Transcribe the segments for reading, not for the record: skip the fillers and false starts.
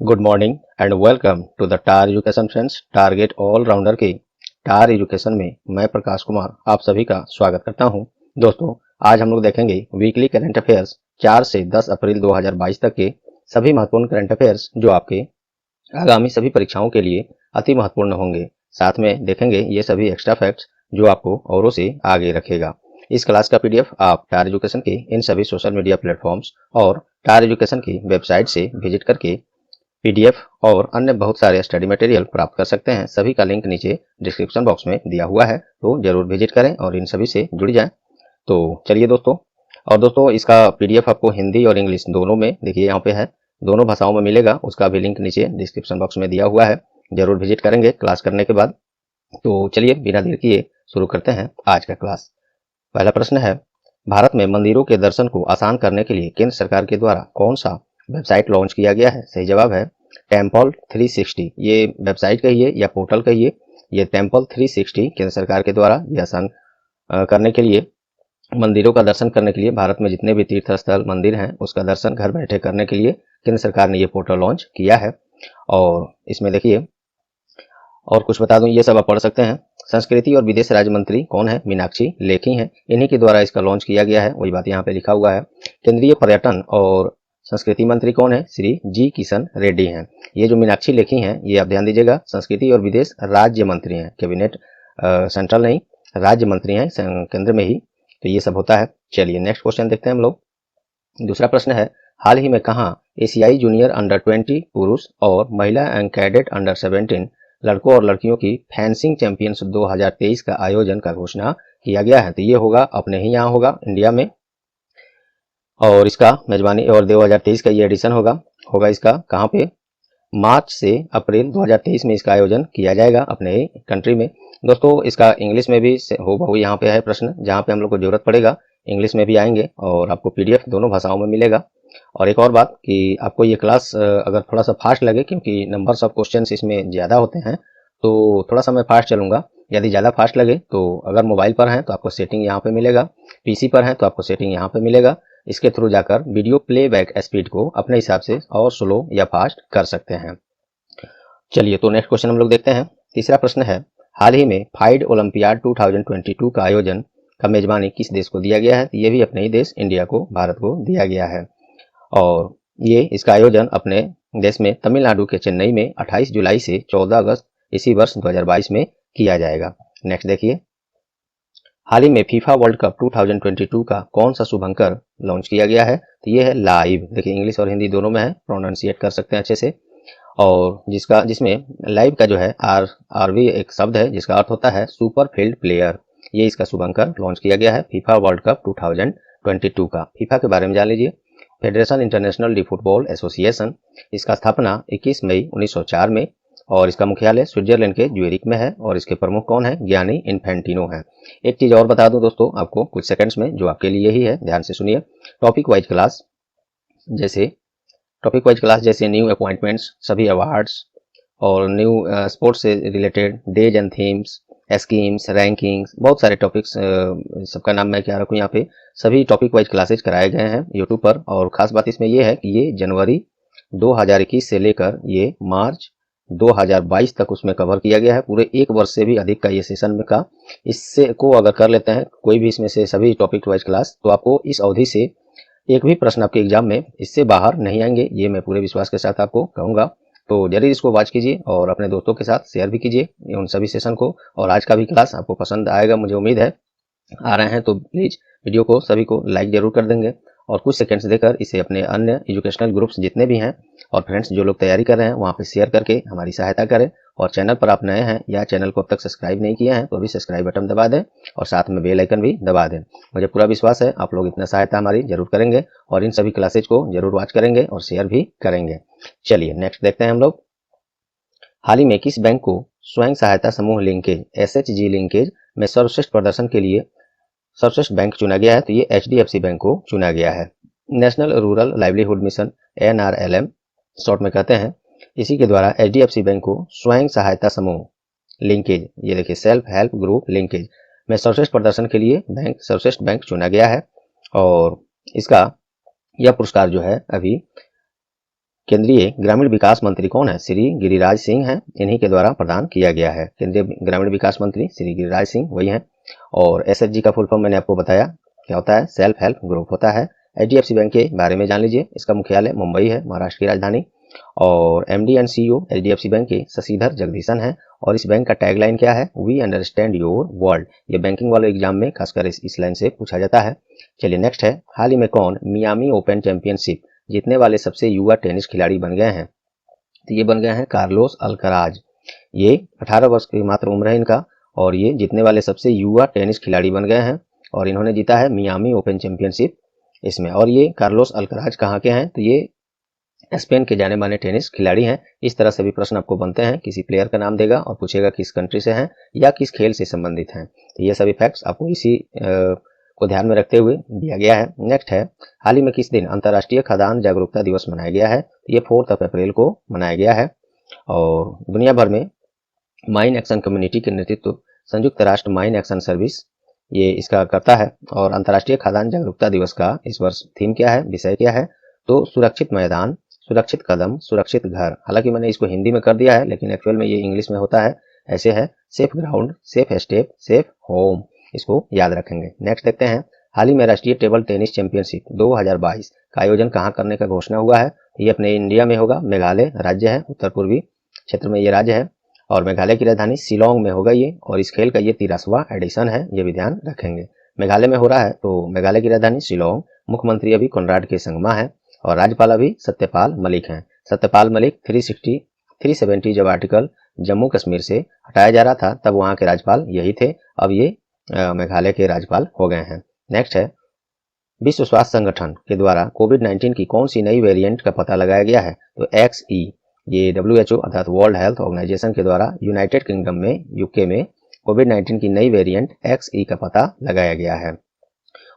Good morning and welcome to the tar education friends. Target all rounder की tar education में मैं प्रकाश कुमार आप सभी का स्वागत करता हूं। दोस्तों, आज हम लोग देखेंगे वीकली करंट अफेयर्स 4 से 10 अप्रैल 2022 तक के सभी महत्वपूर्ण करंट अफेयर्स जो आपके आगामी सभी परीक्षाओं के लिए अति महत्वपूर्ण होंगे। साथ में देखेंगे ये सभी एक्स्ट्रा फैक्ट्स जो आपको औरों से आगे रखेगा। इस क्लास का पीडीएफ आप टार एजुकेशन के इन सभी सोशल मीडिया प्लेटफॉर्म्स और टार एजुकेशन की वेबसाइट से विजिट करके पीडीएफ और अन्य बहुत सारे स्टडी मटेरियल प्राप्त कर सकते हैं। सभी का लिंक नीचे डिस्क्रिप्शन बॉक्स में दिया हुआ है, तो जरूर विजिट करें और इन सभी से जुड़ जाएं। तो चलिए दोस्तों, और दोस्तों इसका पीडीएफ आपको हिंदी और इंग्लिश दोनों में, देखिए यहाँ पे है, दोनों भाषाओं में मिलेगा। उसका भी लिंक नीचे डिस्क्रिप्शन बॉक्स में दिया हुआ है, जरूर विजिट करेंगे क्लास करने के बाद। तो चलिए बिना देर किए शुरू करते हैं आज का क्लास। पहला प्रश्न है, भारत में मंदिरों के दर्शन को आसान करने के लिए केंद्र सरकार के द्वारा कौन सा वेबसाइट लॉन्च किया गया है? सही जवाब है टेम्पल 360। ये वेबसाइट कहिए या पोर्टल कहिए, ये टेम्पल 360 केंद्र सरकार के द्वारा ये आसान करने के लिए, मंदिरों का दर्शन करने के लिए, भारत में जितने भी तीर्थ स्थल मंदिर हैं उसका दर्शन घर बैठे करने के लिए केंद्र सरकार ने ये पोर्टल लॉन्च किया है। और इसमें देखिए और कुछ बता दूं, ये सब आप पढ़ सकते हैं। संस्कृति और विदेश राज्य मंत्री कौन है? मीनाक्षी लेखी हैं, इन्हीं के द्वारा इसका लॉन्च किया गया है, वही बात यहाँ पे लिखा हुआ है। केंद्रीय पर्यटन और संस्कृति मंत्री कौन है? श्री जी किशन रेड्डी हैं। ये जो मीनाक्षी लेखी हैं ये आप ध्यान दीजिएगा, संस्कृति और विदेश राज्य मंत्री हैं, कैबिनेट सेंट्रल नहीं, राज्य मंत्री हैं केंद्र में ही, तो ये सब होता है। चलिए नेक्स्ट क्वेश्चन देखते हैं हम लोग। दूसरा प्रश्न है, हाल ही में कहाँ एशियाई जूनियर अंडर 20 पुरुष और महिला एंड कैडेट अंडर 17 लड़कों और लड़कियों की फेंसिंग चैंपियनशिप 2023 का आयोजन का घोषणा किया गया है? तो ये होगा अपने ही यहाँ होगा इंडिया में, और इसका मेजबानी और 2023 का ये एडिशन होगा इसका कहाँ पे? मार्च से अप्रैल 2023 में इसका आयोजन किया जाएगा अपने ही कंट्री में। दोस्तों इसका इंग्लिश में भी हो यहाँ पे है प्रश्न, जहाँ पे हम लोग को जरूरत पड़ेगा इंग्लिश में भी आएंगे और आपको पीडीएफ दोनों भाषाओं में मिलेगा। और एक और बात कि आपको ये क्लास अगर थोड़ा सा फास्ट लगे, क्योंकि नंबर्स ऑफ क्वेश्चंस इसमें ज़्यादा होते हैं, तो थोड़ा सा मैं फास्ट चलूँगा। यदि ज़्यादा फास्ट लगे तो अगर मोबाइल पर हैं तो आपको सेटिंग यहाँ पे मिलेगा, पीसी पर हैं तो आपको सेटिंग यहाँ पे मिलेगा। इसके थ्रू जाकर वीडियो प्लेबैक स्पीड को अपने हिसाब से और स्लो या फास्ट कर सकते हैं। चलिए तो नेक्स्ट क्वेश्चन हम लोग देखते हैं। तीसरा प्रश्न है, हाल ही में फाइड ओलंपियाड 2022 का आयोजन का मेजबानी किस देश को दिया गया है? ये भी अपने ही देश इंडिया को, भारत को दिया गया है। और ये इसका आयोजन अपने देश में तमिलनाडु के चेन्नई में 28 जुलाई से 14 अगस्त इसी वर्ष 2022 में किया जाएगा। नेक्स्ट देखिए, हाल ही में फीफा वर्ल्ड कप 2022 का कौन सा शुभंकर लॉन्च किया गया है? तो ये है लाइव। देखिए इंग्लिश और हिंदी दोनों में है, प्रोनाउंसिएट कर सकते हैं अच्छे से। और जिसमें लाइव का जो है आरवी एक शब्द है जिसका अर्थ होता है सुपर फील्ड प्लेयर। ये इसका शुभंकर लॉन्च किया गया है फीफा वर्ल्ड कप 2022 का। फीफा के बारे में जान लीजिए, federation international D football association. इसका स्थापना 21 मई 1904 में, और इसका मुख्यालय स्विट्जरलैंड के ज्यूरिख में है, और इसके प्रमुख कौन है? गियानी इन्फेंटिनो है। एक चीज और बता दूं दोस्तों आपको कुछ सेकंड्स में, जो आपके लिए ही है, ध्यान से सुनिए। टॉपिक वाइज क्लास जैसे न्यू अपॉइंटमेंट्स, सभी अवार्ड्स और न्यू स्पोर्ट्स से related days and themes, schemes, rankings, बहुत सारे टॉपिक्स, सबका नाम मैं क्या रखूं यहाँ पे, सभी टॉपिक वाइज क्लासेज कराए गए हैं यूट्यूब पर। और खास बात इसमें यह है कि ये जनवरी 2021 से लेकर ये मार्च 2022 तक उसमें कवर किया गया है। पूरे एक वर्ष से भी अधिक का ये सेशन में का, इससे को अगर कर लेते हैं कोई भी इसमें से सभी टॉपिक वाइज क्लास, तो आपको इस अवधि से एक भी प्रश्न आपके एग्जाम में इससे बाहर नहीं आएंगे, ये मैं पूरे विश्वास के साथ आपको कहूंगा। तो जरूर इसको वॉच कीजिए और अपने दोस्तों के साथ शेयर भी कीजिए उन सभी सेशन को। और आज का भी क्लास आपको पसंद आएगा, मुझे उम्मीद है। आ रहे हैं तो प्लीज वीडियो को सभी को लाइक जरूर कर देंगे और कुछ सेकंड्स देकर इसे अपने अन्य एजुकेशनल ग्रुप्स जितने भी हैं और फ्रेंड्स जो लोग तैयारी कर रहे हैं वहाँ पे शेयर करके हमारी सहायता करें। और चैनल पर आप नए हैं या चैनल को अब तक सब्सक्राइब नहीं किया है तो अभी सब्सक्राइब बटन दबा दें और साथ में बेल आइकन भी दबा दें। मुझे पूरा विश्वास है आप लोग इतना सहायता हमारी जरूर करेंगे और इन सभी क्लासेज को जरूर वॉच करेंगे और शेयर भी करेंगे। चलिए नेक्स्ट देखते हैं हम लोग। हाल ही में किस बैंक को स्वयं सहायता समूह लिंकेज SHG लिंकेज में सर्वश्रेष्ठ प्रदर्शन के लिए सर्वश्रेष्ठ बैंक चुना गया है? तो ये HDFC बैंक को चुना गया है। National rural livelihood mission NRLM short में कहते हैं, इसी के द्वारा HDFC बैंक को स्वयं सहायता समूह लिंकेज, ये देखिए सेल्फ हेल्प ग्रुप लिंकेज में सर्वश्रेष्ठ प्रदर्शन के लिए सर्वश्रेष्ठ बैंक चुना गया है। और इसका यह पुरस्कार जो है अभी केंद्रीय ग्रामीण विकास मंत्री कौन है? श्री गिरिराज सिंह हैं, इन्हीं के द्वारा प्रदान किया गया है। केंद्रीय ग्रामीण विकास मंत्री श्री गिरिराज सिंह वही हैं। और एसएचजी का फुल फॉर्म मैंने आपको बताया क्या होता है, सेल्फ हेल्प ग्रुप होता है। एचडीएफसी बैंक के बारे में जान लीजिए, इसका मुख्यालय मुंबई है, महाराष्ट्र की राजधानी। और MD and CEO HDFC bank के शशिधर जगदीशन है। और इस बैंक का टैगलाइन क्या है? We understand your world. ये बैंकिंग वाले एग्जाम में खासकर इस लाइन से पूछा जाता है। चलिए नेक्स्ट है, हाल ही में कौन मियामी ओपन चैंपियनशिप जीतने वाले सबसे युवा टेनिस खिलाड़ी बन गए हैं? तो ये बन गए हैं कार्लोस अल्कराज। ये 18 वर्ष की मात्र उम्र है इनका, और ये जीतने वाले सबसे युवा टेनिस खिलाड़ी बन गए हैं। और इन्होंने जीता है मियामी ओपन चैंपियनशिप इसमें। और ये कार्लोस अल्कराज कहाँ के हैं? तो ये स्पेन के जाने माने टेनिस खिलाड़ी हैं। इस तरह से भी प्रश्न आपको बनते हैं, किसी प्लेयर का नाम देगा और पूछेगा किस कंट्री से हैं या किस खेल से संबंधित हैं। तो ये सभी फैक्ट्स आपको इसी को ध्यान में रखते हुए दिया गया है। नेक्स्ट है, हाल ही में किस दिन अंतर्राष्ट्रीय खाद्यान्न जागरूकता दिवस मनाया गया है? तो ये 4 अप्रैल को मनाया गया है। और दुनिया भर में माइन एक्शन कम्युनिटी के नेतृत्व संयुक्त राष्ट्र माइन एक्शन सर्विस ये इसका करता है। और अंतर्राष्ट्रीय खाद्यान्न जागरूकता दिवस का इस वर्ष थीम क्या है, विषय क्या है? तो सुरक्षित मैदान, सुरक्षित कदम, सुरक्षित घर। हालांकि मैंने इसको हिंदी में कर दिया है, लेकिन एक्चुअल में ये इंग्लिश में होता है। ऐसे है, safe ground, safe step, safe home. इसको याद रखेंगे। नेक्स्ट देखते हैं, हाल ही में राष्ट्रीय टेबल टेनिस चैंपियनशिप 2022 का आयोजन कहाँ करने का घोषणा हुआ है? ये अपने इंडिया में होगा, मेघालय राज्य है, उत्तर पूर्वी क्षेत्र में ये राज्य है। और मेघालय की राजधानी शिलोंग में होगा ये। और इस खेल का ये 13वां एडिशन है, ये भी ध्यान रखेंगे। मेघालय में हो रहा है, तो मेघालय की राजधानी शिलोंग। मुख्यमंत्री अभी कोनराड के संगमा है। और राज्यपाल अभी सत्यपाल मलिक हैं। सत्यपाल मलिक 370 जब आर्टिकल जम्मू कश्मीर से हटाया जा रहा था, तब वहां के राज्यपाल यही थे। अब ये मेघालय के राज्यपाल हो गए हैं। नेक्स्ट है, विश्व स्वास्थ्य संगठन के द्वारा कोविड-19 की कौन सी नई वेरिएंट का पता लगाया गया है? तो XE, ये WHO अर्थात वर्ल्ड हेल्थ ऑर्गेनाइजेशन के द्वारा यूनाइटेड किंगडम में, यूके में कोविड-19 की नई वेरिएंट XE का पता लगाया गया है।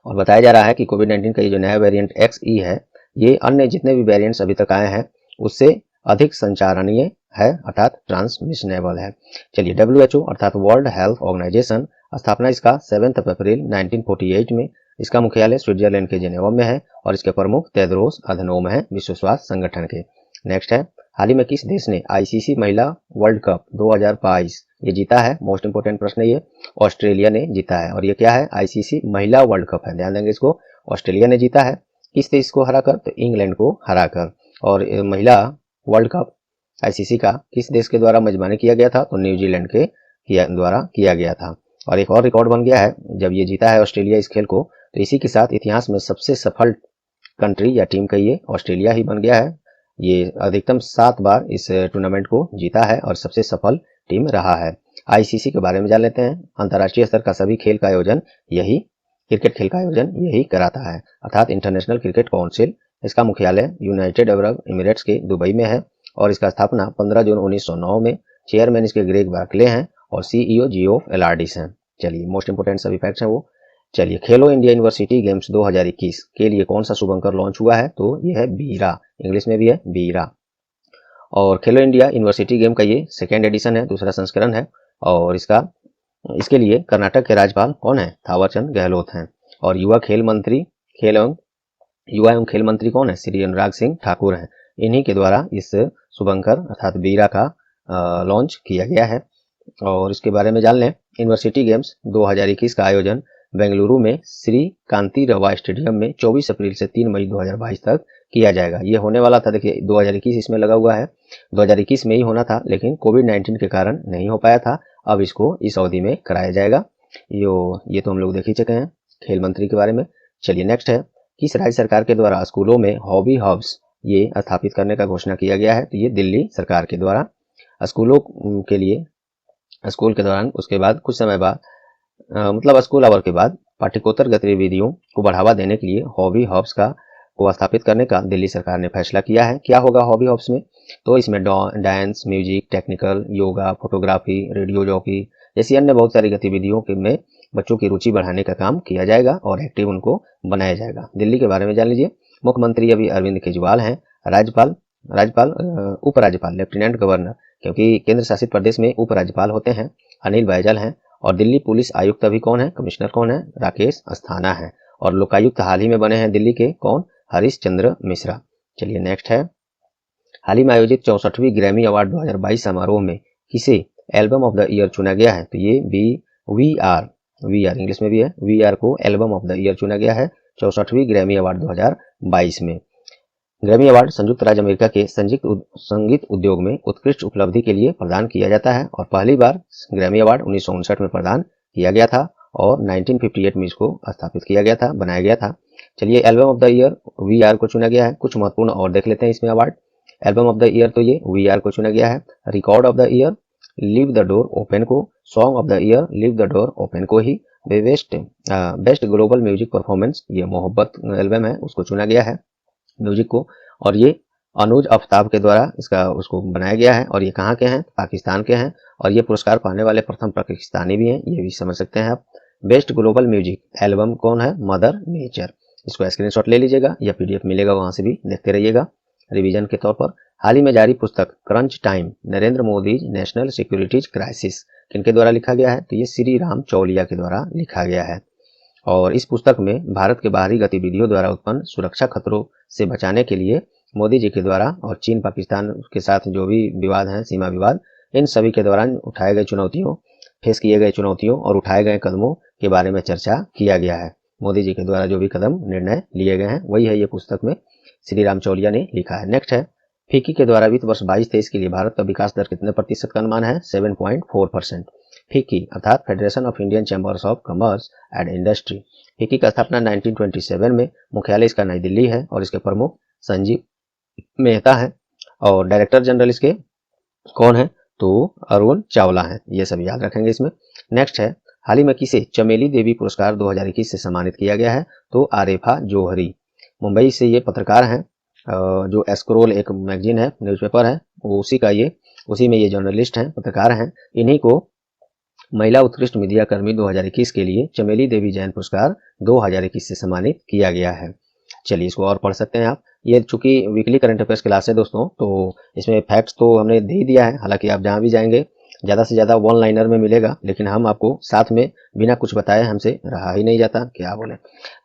और बताया जा रहा है कि कोविड-19 का ये जो नया वेरिएंट XE है, ये अन्य जितने भी वेरिएंट्स अभी तक आए हैं उससे अधिक संचारणीय है, अर्थात ट्रांसमिशनेबल है। चलिए, WHO अर्थात वर्ल्ड हेल्थ ऑर्गेनाइजेशन, स्थापना इसका 7 अप्रैल 1948 में। इसका मुख्यालय स्विट्जरलैंड के जेनेवा में है। और इसके प्रमुख तेद्रोस अधनोम है, विश्व स्वास्थ्य संगठन के। नेक्स्ट है, हाल ही में किस देश ने ICC महिला वर्ल्ड कप 2022 ये जीता है? मोस्ट इंपोर्टेंट प्रश्न ये। ऑस्ट्रेलिया ने जीता है। और ये क्या है? ICC महिला वर्ल्ड कप है, ध्यान देंगे इसको। ऑस्ट्रेलिया ने जीता है। किस देश को हराकर? तो इंग्लैंड को हराकर। और महिला वर्ल्ड कप ICC का किस देश के द्वारा मेजबानी किया गया था? तो न्यूजीलैंड के द्वारा किया गया था। और एक और रिकॉर्ड बन गया है, जब ये जीता है ऑस्ट्रेलिया इस खेल को, तो इसी के साथ इतिहास में सबसे सफल कंट्री या टीम कहिए ऑस्ट्रेलिया ही बन गया है। ये अधिकतम 7 बार इस टूर्नामेंट को जीता है और सबसे सफल टीम रहा है। ICC के बारे में जान लेते हैं। अंतर्राष्ट्रीय स्तर का सभी खेल का आयोजन यही, क्रिकेट खेल का आयोजन यही कराता है, अर्थात इंटरनेशनल क्रिकेट काउंसिल। इसका मुख्यालय यूनाइटेड अरब एमिरेट्स के दुबई में है। और इसका स्थापना 15 जून 1909 में। चेयरमैन इसके ग्रेग बार्कले हैं और CEO जियोफ एलार्डिस हैं। चलिए, मोस्ट इंपोर्टेंट सभी फैक्ट्स हैं वो। चलिए, खेलो इंडिया यूनिवर्सिटी गेम्स 2021 के लिए कौन सा शुभंकर लॉन्च हुआ है? तो ये है बीरा, इंग्लिश में भी है बीरा। और खेलो इंडिया यूनिवर्सिटी गेम का ये 2nd एडिशन है, दूसरा संस्करण है। और इसके लिए कर्नाटक के राज्यपाल कौन है? थावरचंद गहलोत हैं। और युवा एवं खेल मंत्री कौन है? श्री अनुराग सिंह ठाकुर हैं। इन्हीं के द्वारा इस शुभंकर अर्थात बीरा का लॉन्च किया गया है। और इसके बारे में जान लें। यूनिवर्सिटी गेम्स 2021 का आयोजन बेंगलुरु में श्री कांति रवा स्टेडियम में 24 अप्रैल से 3 मई 2022 तक किया जाएगा। ये होने वाला था, देखिए 2021 इसमें लगा हुआ है, 2021 में ही होना था, लेकिन कोविड-19 के कारण नहीं हो पाया था। अब इसको इस अवधि में कराया जाएगा। ये तो हम लोग देख ही चुके हैं खेल मंत्री के बारे में। चलिए, नेक्स्ट है, किस राज्य सरकार के द्वारा स्कूलों में हॉबी हब्स ये स्थापित करने का घोषणा किया गया है? तो ये दिल्ली सरकार के द्वारा स्कूलों के लिए, स्कूल के दौरान, उसके बाद कुछ समय बाद, मतलब स्कूल आवर के बाद पाठ्येतर गतिविधियों को बढ़ावा देने के लिए हॉबी हब्स को स्थापित करने का दिल्ली सरकार ने फैसला किया है। क्या होगा हॉबी हब्स में? तो इसमें dance, music, technical, yoga, photography, radio jockey जैसी अन्य बहुत सारी गतिविधियों में बच्चों की रुचि बढ़ाने का काम किया जाएगा और एक्टिव उनको बनाया जाएगा। दिल्ली के बारे में जान लीजिए। मुख्यमंत्री अभी अरविंद केजरीवाल हैं। राज्यपाल उपराज्यपाल लेफ्टिनेंट गवर्नर, क्योंकि केंद्र शासित प्रदेश में उपराज्यपाल होते हैं, अनिल बैजल हैं। और दिल्ली पुलिस आयुक्त अभी कौन है? कमिश्नर कौन है? राकेश अस्थाना है। और लोकायुक्त हाल ही में बने हैं दिल्ली के, कौन? हरीश चंद्र मिश्रा। चलिए, नेक्स्ट है, हाल ही में आयोजित 64वीं ग्रैमी अवार्ड 2022 समारोह में किसे एल्बम ऑफ द ईयर चुना गया है? तो ये वी आर इंग्लिश में भी है, वी आर को एल्बम ऑफ द ईयर चुना गया है 64वीं ग्रैमी अवार्ड 2022 में। ग्रैमी अवार्ड संयुक्त राज्य अमेरिका के संगीत उद्योग में उत्कृष्ट उपलब्धि के लिए प्रदान किया जाता है और पहली बार ग्रैमी अवार्ड 1959 में प्रदान किया गया था और 1958 में इसको स्थापित किया गया था, बनाया गया था। चलिए, album of the year we are को चुना गया है। कुछ महत्वपूर्ण और देख लेते हैं इसमें award. Album of the year तो ये वी आर को चुना गया है। Record of the year leave the door open को, song of the year leave the door open को ही, बेस्ट ग्लोबल म्यूजिक परफॉर्मेंस ये मोहब्बत एल्बम है उसको चुना गया है म्यूजिक को, और ये अनुज आफ्ताब के द्वारा उसको बनाया गया है और ये कहाँ के हैं? पाकिस्तान के हैं और ये पुरस्कार पाने वाले प्रथम पाकिस्तानी भी हैं, ये भी समझ सकते हैं आप। बेस्ट ग्लोबल म्यूजिक एल्बम कौन है? Mother nature. इसको स्क्रीनशॉट ले लीजिएगा या पीडीएफ मिलेगा, वहां से भी देखते रहिएगा रिवीजन के तौर पर। हाल ही में जारी पुस्तक crunch time Narendra Modi national securities crisis किनके द्वारा लिखा गया है? तो ये श्री राम चौलिया के द्वारा लिखा गया है और इस पुस्तक में भारत के बाहरी गतिविधियों द्वारा उत्पन्न सुरक्षा खतरों से बचाने के लिए मोदी जी के द्वारा और चीन पाकिस्तान के साथ जो भी विवाद हैं, सीमा विवाद, इन सभी के दौरान उठाए गए चुनौतियों, फेस किए गए चुनौतियों और उठाए गए कदमों के बारे में चर्चा किया गया है। मोदी जी के द्वारा जो भी कदम निर्णय लिए गए हैं वही है ये पुस्तक में श्री राम चौलिया ने लिखा है। नेक्स्ट है, फिक्की के द्वारा वित्त वर्ष 22-23 के लिए भारत का विकास दर कितने प्रतिशत का अनुमान है? 7.4%। फिक्की अर्थात federation of Indian chambers of commerce and industry. FICCI का स्थापना 1927 में, मुख्यालय इसका नई दिल्ली है और इसके प्रमुख संजीव मेहता है और डायरेक्टर जनरल इसके कौन है? तो अरुण चावला है। ये सब याद रखेंगे इसमें। नेक्स्ट है, हाल ही में किसे चमेली देवी पुरस्कार 2021 से सम्मानित किया गया है? तो आरेफा जोहरी। मुंबई से ये पत्रकार हैं, जो एस्क्रोल एक मैगजीन है, न्यूज़पेपर है, वो उसी में ये जर्नलिस्ट हैं, पत्रकार हैं। इन्हीं को महिला उत्कृष्ट मीडिया कर्मी 2021 के लिए चमेली देवी जैन पुरस्कार 2021 से सम्मानित किया गया है। चलिए, इसको और पढ़ सकते हैं आप। ये चूंकि वीकली करंट अफेयर्स क्लास है दोस्तों, तो इसमें फैक्ट्स तो हमने दे ही दिया है। हालांकि आप जहां भी जाएंगे ज़्यादा से ज़्यादा वन लाइनर में मिलेगा, लेकिन हम आपको साथ में बिना कुछ बताए हमसे रहा ही नहीं जाता, क्या बोले।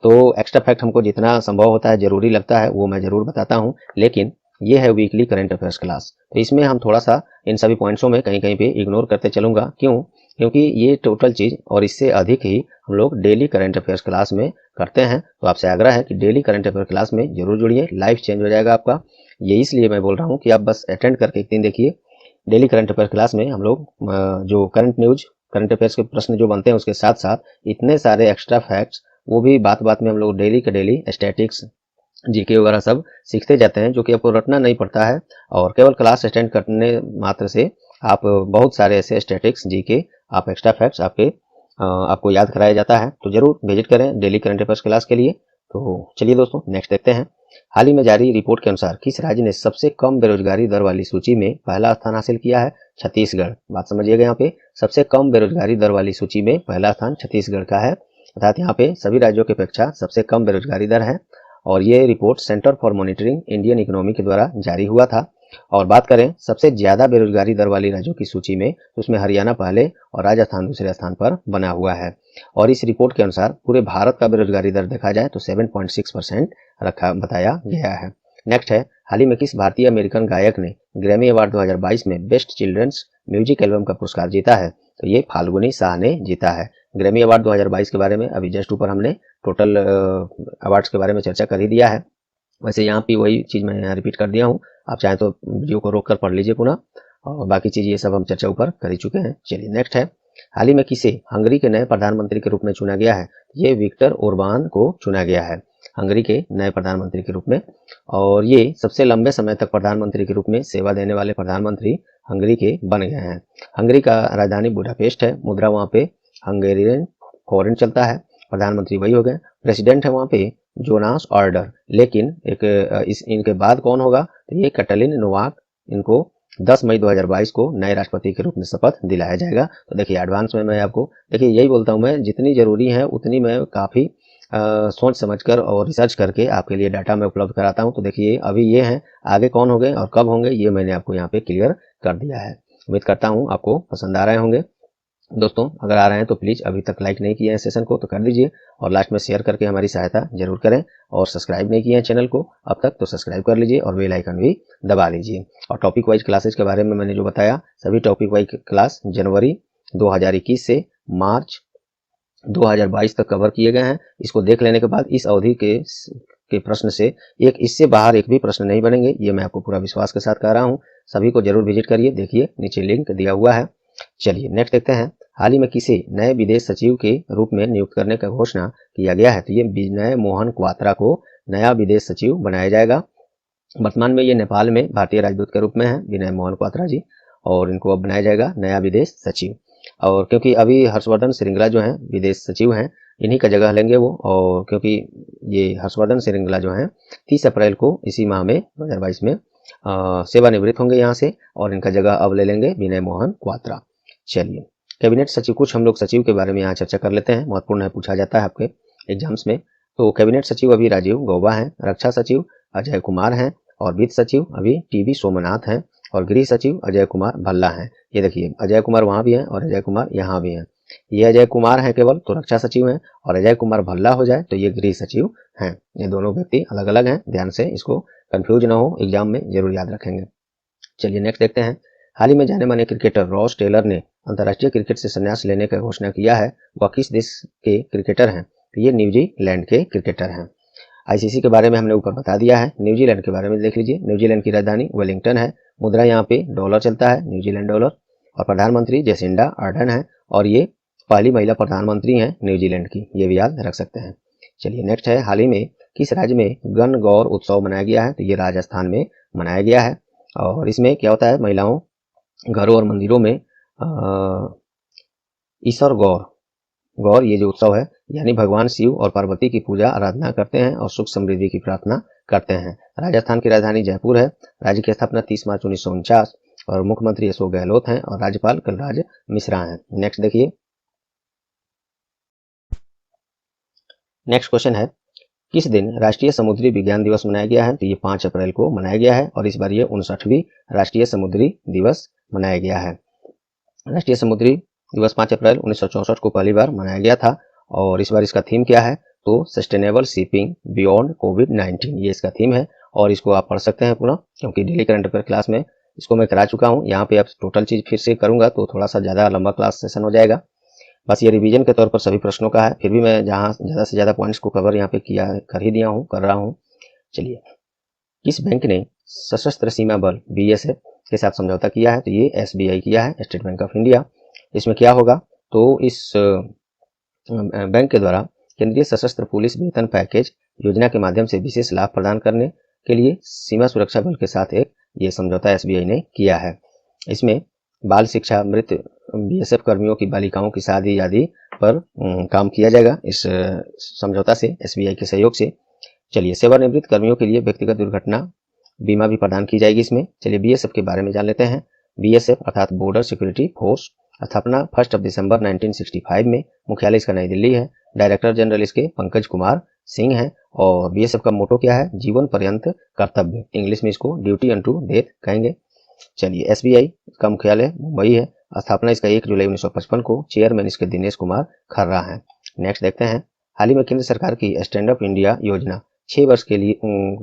तो एक्स्ट्रा फैक्ट हमको जितना संभव होता है, जरूरी लगता है, वो मैं ज़रूर बताता हूँ। लेकिन ये है वीकली करंट अफेयर्स क्लास, तो इसमें हम थोड़ा सा इन सभी पॉइंट्सों में कहीं कहीं पे इग्नोर करते चलूँगा। क्यों? क्योंकि ये टोटल चीज़ और इससे अधिक ही हम लोग डेली करंट अफेयर्स क्लास में करते हैं। तो आपसे आग्रह है कि डेली करंट अफेयर क्लास में जरूर जुड़िए, लाइफ चेंज हो जाएगा आपका। ये इसलिए मैं बोल रहा हूँ कि आप बस अटेंड करके एक दिन देखिए। डेली करंट अफेयर क्लास में हम लोग जो करंट न्यूज, करंट अफेयर्स के प्रश्न जो बनते हैं, उसके साथ साथ इतने सारे एक्स्ट्रा फैक्ट्स, वो भी बात बात में हम लोग डेली के डेली स्टैटिक्स, जीके वगैरह सब सीखते जाते हैं, जो कि आपको रटना नहीं पड़ता है। और केवल क्लास अटेंड करने मात्र से आप बहुत सारे ऐसे स्टैटिक्स, जीके, आप एक्स्ट्रा फैक्ट्स आपको याद कराया जाता है। तो जरूर विजिट करें डेली करंट अफेयर्स क्लास के लिए। तो चलिए दोस्तों, नेक्स्ट देखते हैं। हाल ही में जारी रिपोर्ट के अनुसार किस राज्य ने सबसे कम बेरोजगारी दर वाली सूची में पहला स्थान हासिल किया है? छत्तीसगढ़। बात समझिएगा, यहाँ पे सबसे कम बेरोजगारी दर वाली सूची में पहला स्थान छत्तीसगढ़ का है, अर्थात यहाँ पे सभी राज्यों की अपेक्षा सबसे कम बेरोजगारी दर है। और ये report centre for monitoring Indian economy के द्वारा जारी हुआ था। और बात करें सबसे ज्यादा बेरोजगारी दर वाली राज्यों की सूची में, तो उसमें हरियाणा पहले और राजस्थान दूसरे स्थान पर बना हुआ है। और इस रिपोर्ट के अनुसार पूरे भारत का बेरोजगारी दर देखा जाए तो 7.6% बताया गया है। नेक्स्ट है, हाल ही में किस भारतीय अमेरिकन गायक ने ग्रैमी अवार्ड 2022 में बेस्ट चिल्ड्रंस म्यूजिक एल्बम का पुरस्कार जीता है? तो ये फाल्गुनी शाह ने जीता है। ग्रैमी अवार्ड 2022 के बारे में अभी जस्ट ऊपर हमने टोटल अवार्ड्स के बारे में चर्चा कर ही दिया है। वैसे यहाँ पे वही चीज़ मैं यहाँ रिपीट कर दिया हूँ, आप चाहें तो वीडियो को रोक कर पढ़ लीजिए पुनः, और बाकी चीज़ ये सब हम चर्चा ऊपर कर ही चुके हैं। चलिए, नेक्स्ट है, हाल ही में किसे हंगरी के नए प्रधानमंत्री के रूप में चुना गया है? ये विक्टर ओरबान को चुना गया है हंगरी के नए प्रधानमंत्री के रूप में। और ये सबसे लंबे समय तक प्रधानमंत्री के रूप में सेवा देने वाले प्रधानमंत्री हंगरी के बन गए हैं। हंगरी का राजधानी बुडापेस्ट है, मुद्रा वहाँ पे हंगेरियन फॉरेन चलता है, प्रधानमंत्री वही हो गए। प्रेसिडेंट है वहाँ पे जोनास ऑर्डर, लेकिन इनके बाद कौन होगा? तो ये कैटलिन नोवाक, इनको 10 मई 2022 को नए राष्ट्रपति के रूप में शपथ दिलाया जाएगा। तो देखिए, एडवांस में मैं आपको देखिए यही बोलता हूँ, मैं जितनी जरूरी है उतनी मैं काफ़ी सोच समझकर और रिसर्च करके आपके लिए डाटा में उपलब्ध कराता हूँ। तो देखिए, अभी ये हैं, आगे कौन होंगे और कब होंगे ये मैंने आपको यहाँ पे क्लियर कर दिया है। उम्मीद करता हूँ आपको पसंद आ रहे होंगे। दोस्तों अगर आ रहे हैं तो प्लीज़ अभी तक लाइक नहीं किया है सेशन को तो कर दीजिए और लास्ट में शेयर करके हमारी सहायता जरूर करें और सब्सक्राइब नहीं किया है चैनल को अब तक तो सब्सक्राइब कर लीजिए और बेल आइकन भी दबा लीजिए। और टॉपिक वाइज क्लासेज के बारे में मैंने जो बताया सभी टॉपिक वाइज क्लास जनवरी 2021 से मार्च 2022 तक कवर किए गए हैं। इसको देख लेने के बाद इस अवधि के प्रश्न से इससे बाहर एक भी प्रश्न नहीं बनेंगे, ये मैं आपको पूरा विश्वास के साथ कह रहा हूँ। सभी को जरूर विजिट करिए, देखिए नीचे लिंक दिया हुआ है। चलिए नेक्स्ट देखते हैं। हाल ही में किसे नए विदेश सचिव के रूप में नियुक्त करने का घोषणा किया गया है? तो ये विनय मोहन क्वात्रा को नया विदेश सचिव बनाया जाएगा। वर्तमान में ये नेपाल में भारतीय राजदूत के रूप में है विनय मोहन क्वात्रा जी, और इनको अब बनाया जाएगा नया विदेश सचिव। और क्योंकि अभी हर्षवर्धन श्रृंगला जो हैं विदेश सचिव हैं, इन्हीं का जगह लेंगे वो। और क्योंकि ये हर्षवर्धन श्रृंगला जो हैं 30 अप्रैल को इसी माह में 2022 में सेवानिवृत्त होंगे यहाँ से, और इनका जगह अब ले लेंगे विनय मोहन क्वात्रा। चलिए कैबिनेट सचिव, कुछ हम लोग सचिव के बारे में यहाँ चर्चा कर लेते हैं, महत्वपूर्ण है, पूछा जाता है आपके एग्जाम्स में। तो कैबिनेट सचिव अभी राजीव गौबा हैं, रक्षा सचिव अजय कुमार हैं, और वित्त सचिव अभी टीवी सोमनाथ हैं, और गृह सचिव अजय कुमार भल्ला हैं। ये देखिए अजय कुमार वहाँ भी हैं और अजय कुमार यहाँ भी हैं। ये अजय कुमार हैं केवल तो रक्षा सचिव हैं, और अजय कुमार भल्ला हो जाए तो ये गृह सचिव हैं। ये दोनों व्यक्ति अलग अलग हैं, ध्यान से इसको कंफ्यूज ना हो, एग्जाम में जरूर याद रखेंगे। चलिए नेक्स्ट देखते हैं। हाल ही में जाने माने क्रिकेटर रॉस टेलर ने अंतर्राष्ट्रीय क्रिकेट से संन्यास लेने का घोषणा किया है। वह किस देश के क्रिकेटर हैं? तो ये न्यूजीलैंड के क्रिकेटर हैं। आईसीसी के बारे में हमने ऊपर बता दिया है। न्यूजीलैंड के बारे में देख लीजिए। न्यूजीलैंड की राजधानी वेलिंगटन है। मुद्रा यहाँ पे डॉलर चलता है, न्यूजीलैंड डॉलर। और प्रधानमंत्री जेसिंडा आर्डन है, और ये पहली महिला प्रधानमंत्री हैं न्यूजीलैंड की, ये भी याद रख सकते हैं। चलिए नेक्स्ट है। हाल ही में किस राज्य में गण गौर उत्सव मनाया गया है? तो ये राजस्थान में मनाया गया है। और इसमें क्या होता है, महिलाओं घरों और मंदिरों में ईश्वर गौर ये जो उत्सव है यानी भगवान शिव और पार्वती की पूजा आराधना करते हैं और सुख समृद्धि की प्रार्थना करते हैं। राजस्थान की राजधानी जयपुर है। राज्य की स्थापना 30 मार्च 1949, और मुख्यमंत्री अशोक गहलोत हैं, और राज्यपाल कलराज मिश्रा हैं। नेक्स्ट देखिए। नेक्स्ट क्वेश्चन है, किस दिन राष्ट्रीय समुद्री विज्ञान दिवस मनाया गया है? तो ये 5 अप्रैल को मनाया गया है, और इस बार ये 59वीं राष्ट्रीय समुद्री दिवस मनाया गया है। राष्ट्रीय समुद्री दिवस 5 अप्रैल 1964 को पहली बार मनाया गया था, और इस बार इसका थीम क्या है? तो सस्टेनेबल शिपिंग बियॉन्ड कोविड-19, ये इसका थीम है। और इसको आप पढ़ सकते हैं पूरा, क्योंकि डेली करंट अफेयर क्लास में इसको मैं करा चुका हूँ। यहाँ पे आप टोटल चीज फिर से करूंगा तो थोड़ा सा ज्यादा लंबा क्लास सेशन हो जाएगा। बस ये रिवीजन के तौर पर सभी प्रश्नों का है, फिर भी मैं जहाँ ज्यादा से ज्यादा पॉइंट्स को कवर यहाँ पे कर ही दिया हूँ, कर रहा हूँ। चलिए, किस बैंक ने सशस्त्र सीमा बल BSF के साथ समझौता किया है? तो ये SBI किया है, स्टेट बैंक ऑफ इंडिया। इसमें क्या होगा, तो इस बैंक के द्वारा केंद्रीय सशस्त्र पुलिस वेतन पैकेज योजना के माध्यम से विशेष लाभ प्रदान करने के लिए सीमा सुरक्षा बल के साथ एक ये समझौता SBI ने किया है। इसमें बाल शिक्षा, मृत BSF कर्मियों की बालिकाओं की शादी आदि पर काम किया जाएगा इस समझौता से, SBI के सहयोग से। चलिए, सेवानिवृत्त कर्मियों के लिए व्यक्तिगत दुर्घटना बीमा भी प्रदान की जाएगी इसमें। चलिए BSF के बारे में जान लेते हैं। BSF अर्थात बॉर्डर सिक्योरिटी फोर्स, स्थापना 1 दिसंबर 1965 में, मुख्यालय इसका नई दिल्ली है। डायरेक्टर जनरल इसके पंकज कुमार सिंह हैं, और BSF का मोटो क्या है? जीवन पर्यंत कर्तव्य, इंग्लिश में इसको ड्यूटी अनटू डेथ कहेंगे। चलिए, SBI का मुख्यालय मुंबई है। स्थापना इसका 1 जुलाई 1955 को, चेयरमैन इसके दिनेश कुमार खर्रा हैं। नेक्स्ट देखते हैं। हाल ही में केंद्र सरकार की स्टैंड अप इंडिया योजना 6 वर्ष के लिए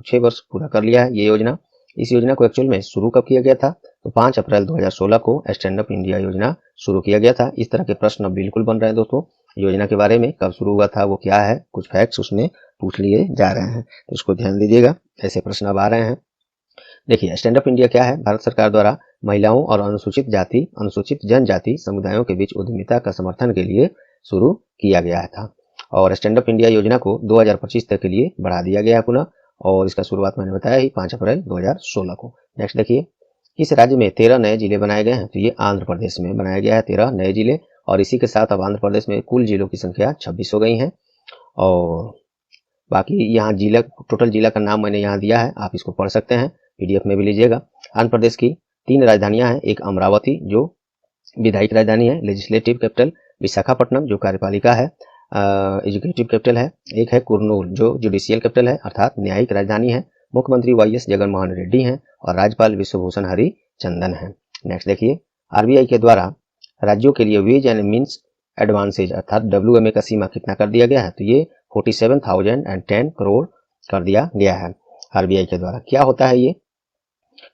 6 वर्ष पूरा कर लिया है ये योजना। इस योजना को एक्चुअल में शुरू कब किया गया था? तो 5 अप्रैल 2016 को स्टैंड अप इंडिया योजना शुरू किया गया था। इस तरह के प्रश्न अब बिल्कुल बन रहे हैं दोस्तों। योजना के बारे में कब शुरू हुआ था, वो क्या है, कुछ फैक्ट्स उसमें पूछ लिए जा रहे हैं, तो इसको ध्यान दीजिएगा, ऐसे प्रश्न अब आ रहे हैं। देखिए, स्टैंड अप इंडिया क्या है? भारत सरकार द्वारा महिलाओं और अनुसूचित जनजाति समुदायों के बीच उद्यमिता का समर्थन के लिए शुरू किया गया था। और स्टैंड अप इंडिया योजना को 2025 तक के लिए बढ़ा दिया गया है पुनः, और इसका शुरुआत मैंने बताया ही 5 अप्रैल 2016 को। नेक्स्ट देखिए, इस राज्य में 13 नए जिले बनाए गए हैं? तो ये आंध्र प्रदेश में बनाया गया है 13 नए जिले, और इसी के साथ अब आंध्र प्रदेश में कुल जिलों की संख्या 26 हो गई है। और बाकी यहाँ जिला, टोटल जिला का नाम मैंने यहाँ दिया है, आप इसको पढ़ सकते हैं, PDF में भी लीजिएगा। आंध्र प्रदेश की 3 राजधानियां हैं, एक अमरावती जो विधायिक राजधानी है, लेजिस्लेटिव कैपिटल, विशाखापट्टनम जो कार्यपालिका है, एजुकेटिव कैपिटल है, एक है कुर्नूल जो जुडिशियल कैपिटल है अर्थात न्यायिक राजधानी है। मुख्यमंत्री YS जगनमोहन रेड्डी हैं, और राज्यपाल विश्वभूषण हरिचंदन हैं। नेक्स्ट देखिए, RBI के द्वारा राज्यों के लिए वेज एंड मीन्स एडवांसेज अर्थात WMA का सीमा कितना कर दिया गया है, तो ये 47,010 करोड़ कर दिया गया है RBI के द्वारा। क्या होता है ये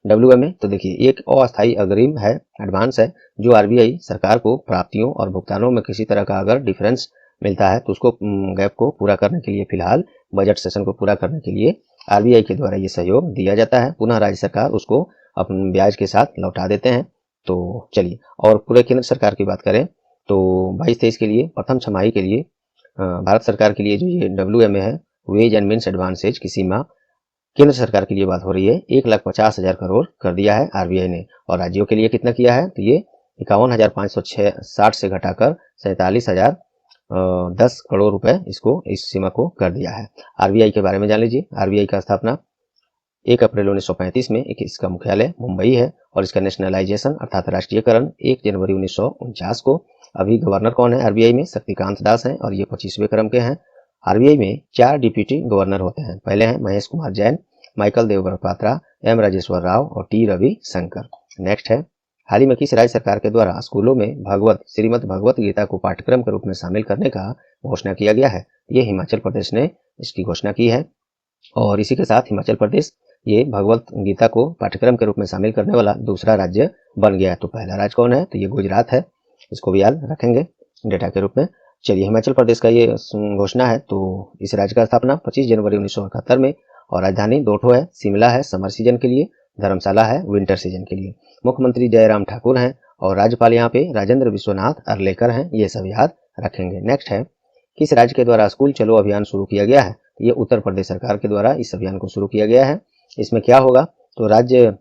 WMA? तो देखिए एक अस्थायी अग्रिम है, एडवांस है, जो RBI सरकार को प्राप्तियों और भुगतानों में किसी तरह का अगर डिफरेंस मिलता है तो उसको गैप को पूरा करने के लिए, फिलहाल बजट सेशन को पूरा करने के लिए RBI के द्वारा ये सहयोग दिया जाता है। पुनः राज्य सरकार उसको अपने ब्याज के साथ लौटा देते हैं। तो चलिए, और पूरे केंद्र सरकार की बात करें तो 22-23 के लिए प्रथम छमाही के लिए भारत सरकार के लिए जो ये WMA है, वेज एंड मीन्स एडवांसेज की सीमा केंद्र सरकार के लिए बात हो रही है 1,50,000 करोड़ कर दिया है RBI ने। और राज्यों के लिए कितना किया है, तो ये 51,560 से घटाकर 47,010 करोड़ रुपए इसको, इस सीमा को कर दिया है। RBI के बारे में जान लीजिए। RBI का स्थापना 1 अप्रैल 1935 में, इसका मुख्यालय मुंबई है, और इसका नेशनलाइजेशन अर्थात राष्ट्रीयकरण 1 जनवरी 1949 को। अभी गवर्नर कौन है RBI में? शक्तिकांत दास हैं, और ये 25वें क्रम के हैं। RBI में 4 डिप्यूटी गवर्नर होते हैं। पहले हैं महेश कुमार जैन, माइकल देवव्रत पात्रा, M राजेश्वर राव और T रवि शंकर। नेक्स्ट है, हाल ही में किस राज्य सरकार के द्वारा स्कूलों में श्रीमद् भगवत गीता को पाठ्यक्रम के रूप में शामिल करने का घोषणा किया गया है? ये हिमाचल प्रदेश ने इसकी घोषणा की है। और इसी के साथ हिमाचल प्रदेश ये भगवत गीता को पाठ्यक्रम के रूप में शामिल करने वाला दूसरा राज्य बन गया है। तो पहला राज्य कौन है, तो ये गुजरात है। इसको भी याद रखेंगे डेटा के रूप में। चलिए, हिमाचल प्रदेश का ये घोषणा है। तो इस राज्य का स्थापना 25 जनवरी 1971 में, और राजधानी 2 है, शिमला है समर सीजन के लिए, धर्मशाला है विंटर सीजन के लिए। मुख्यमंत्री जयराम ठाकुर हैं, और राज्यपाल यहाँ पे राजेंद्र विश्वनाथ अर्लेकर हैं। ये सब याद रखेंगे। नेक्स्ट है, किस राज्य के द्वारा स्कूल चलो अभियान शुरू किया गया है? ये उत्तर प्रदेश सरकार के द्वारा इस अभियान को शुरू किया गया है। इसमें क्या होगा, तो राज्य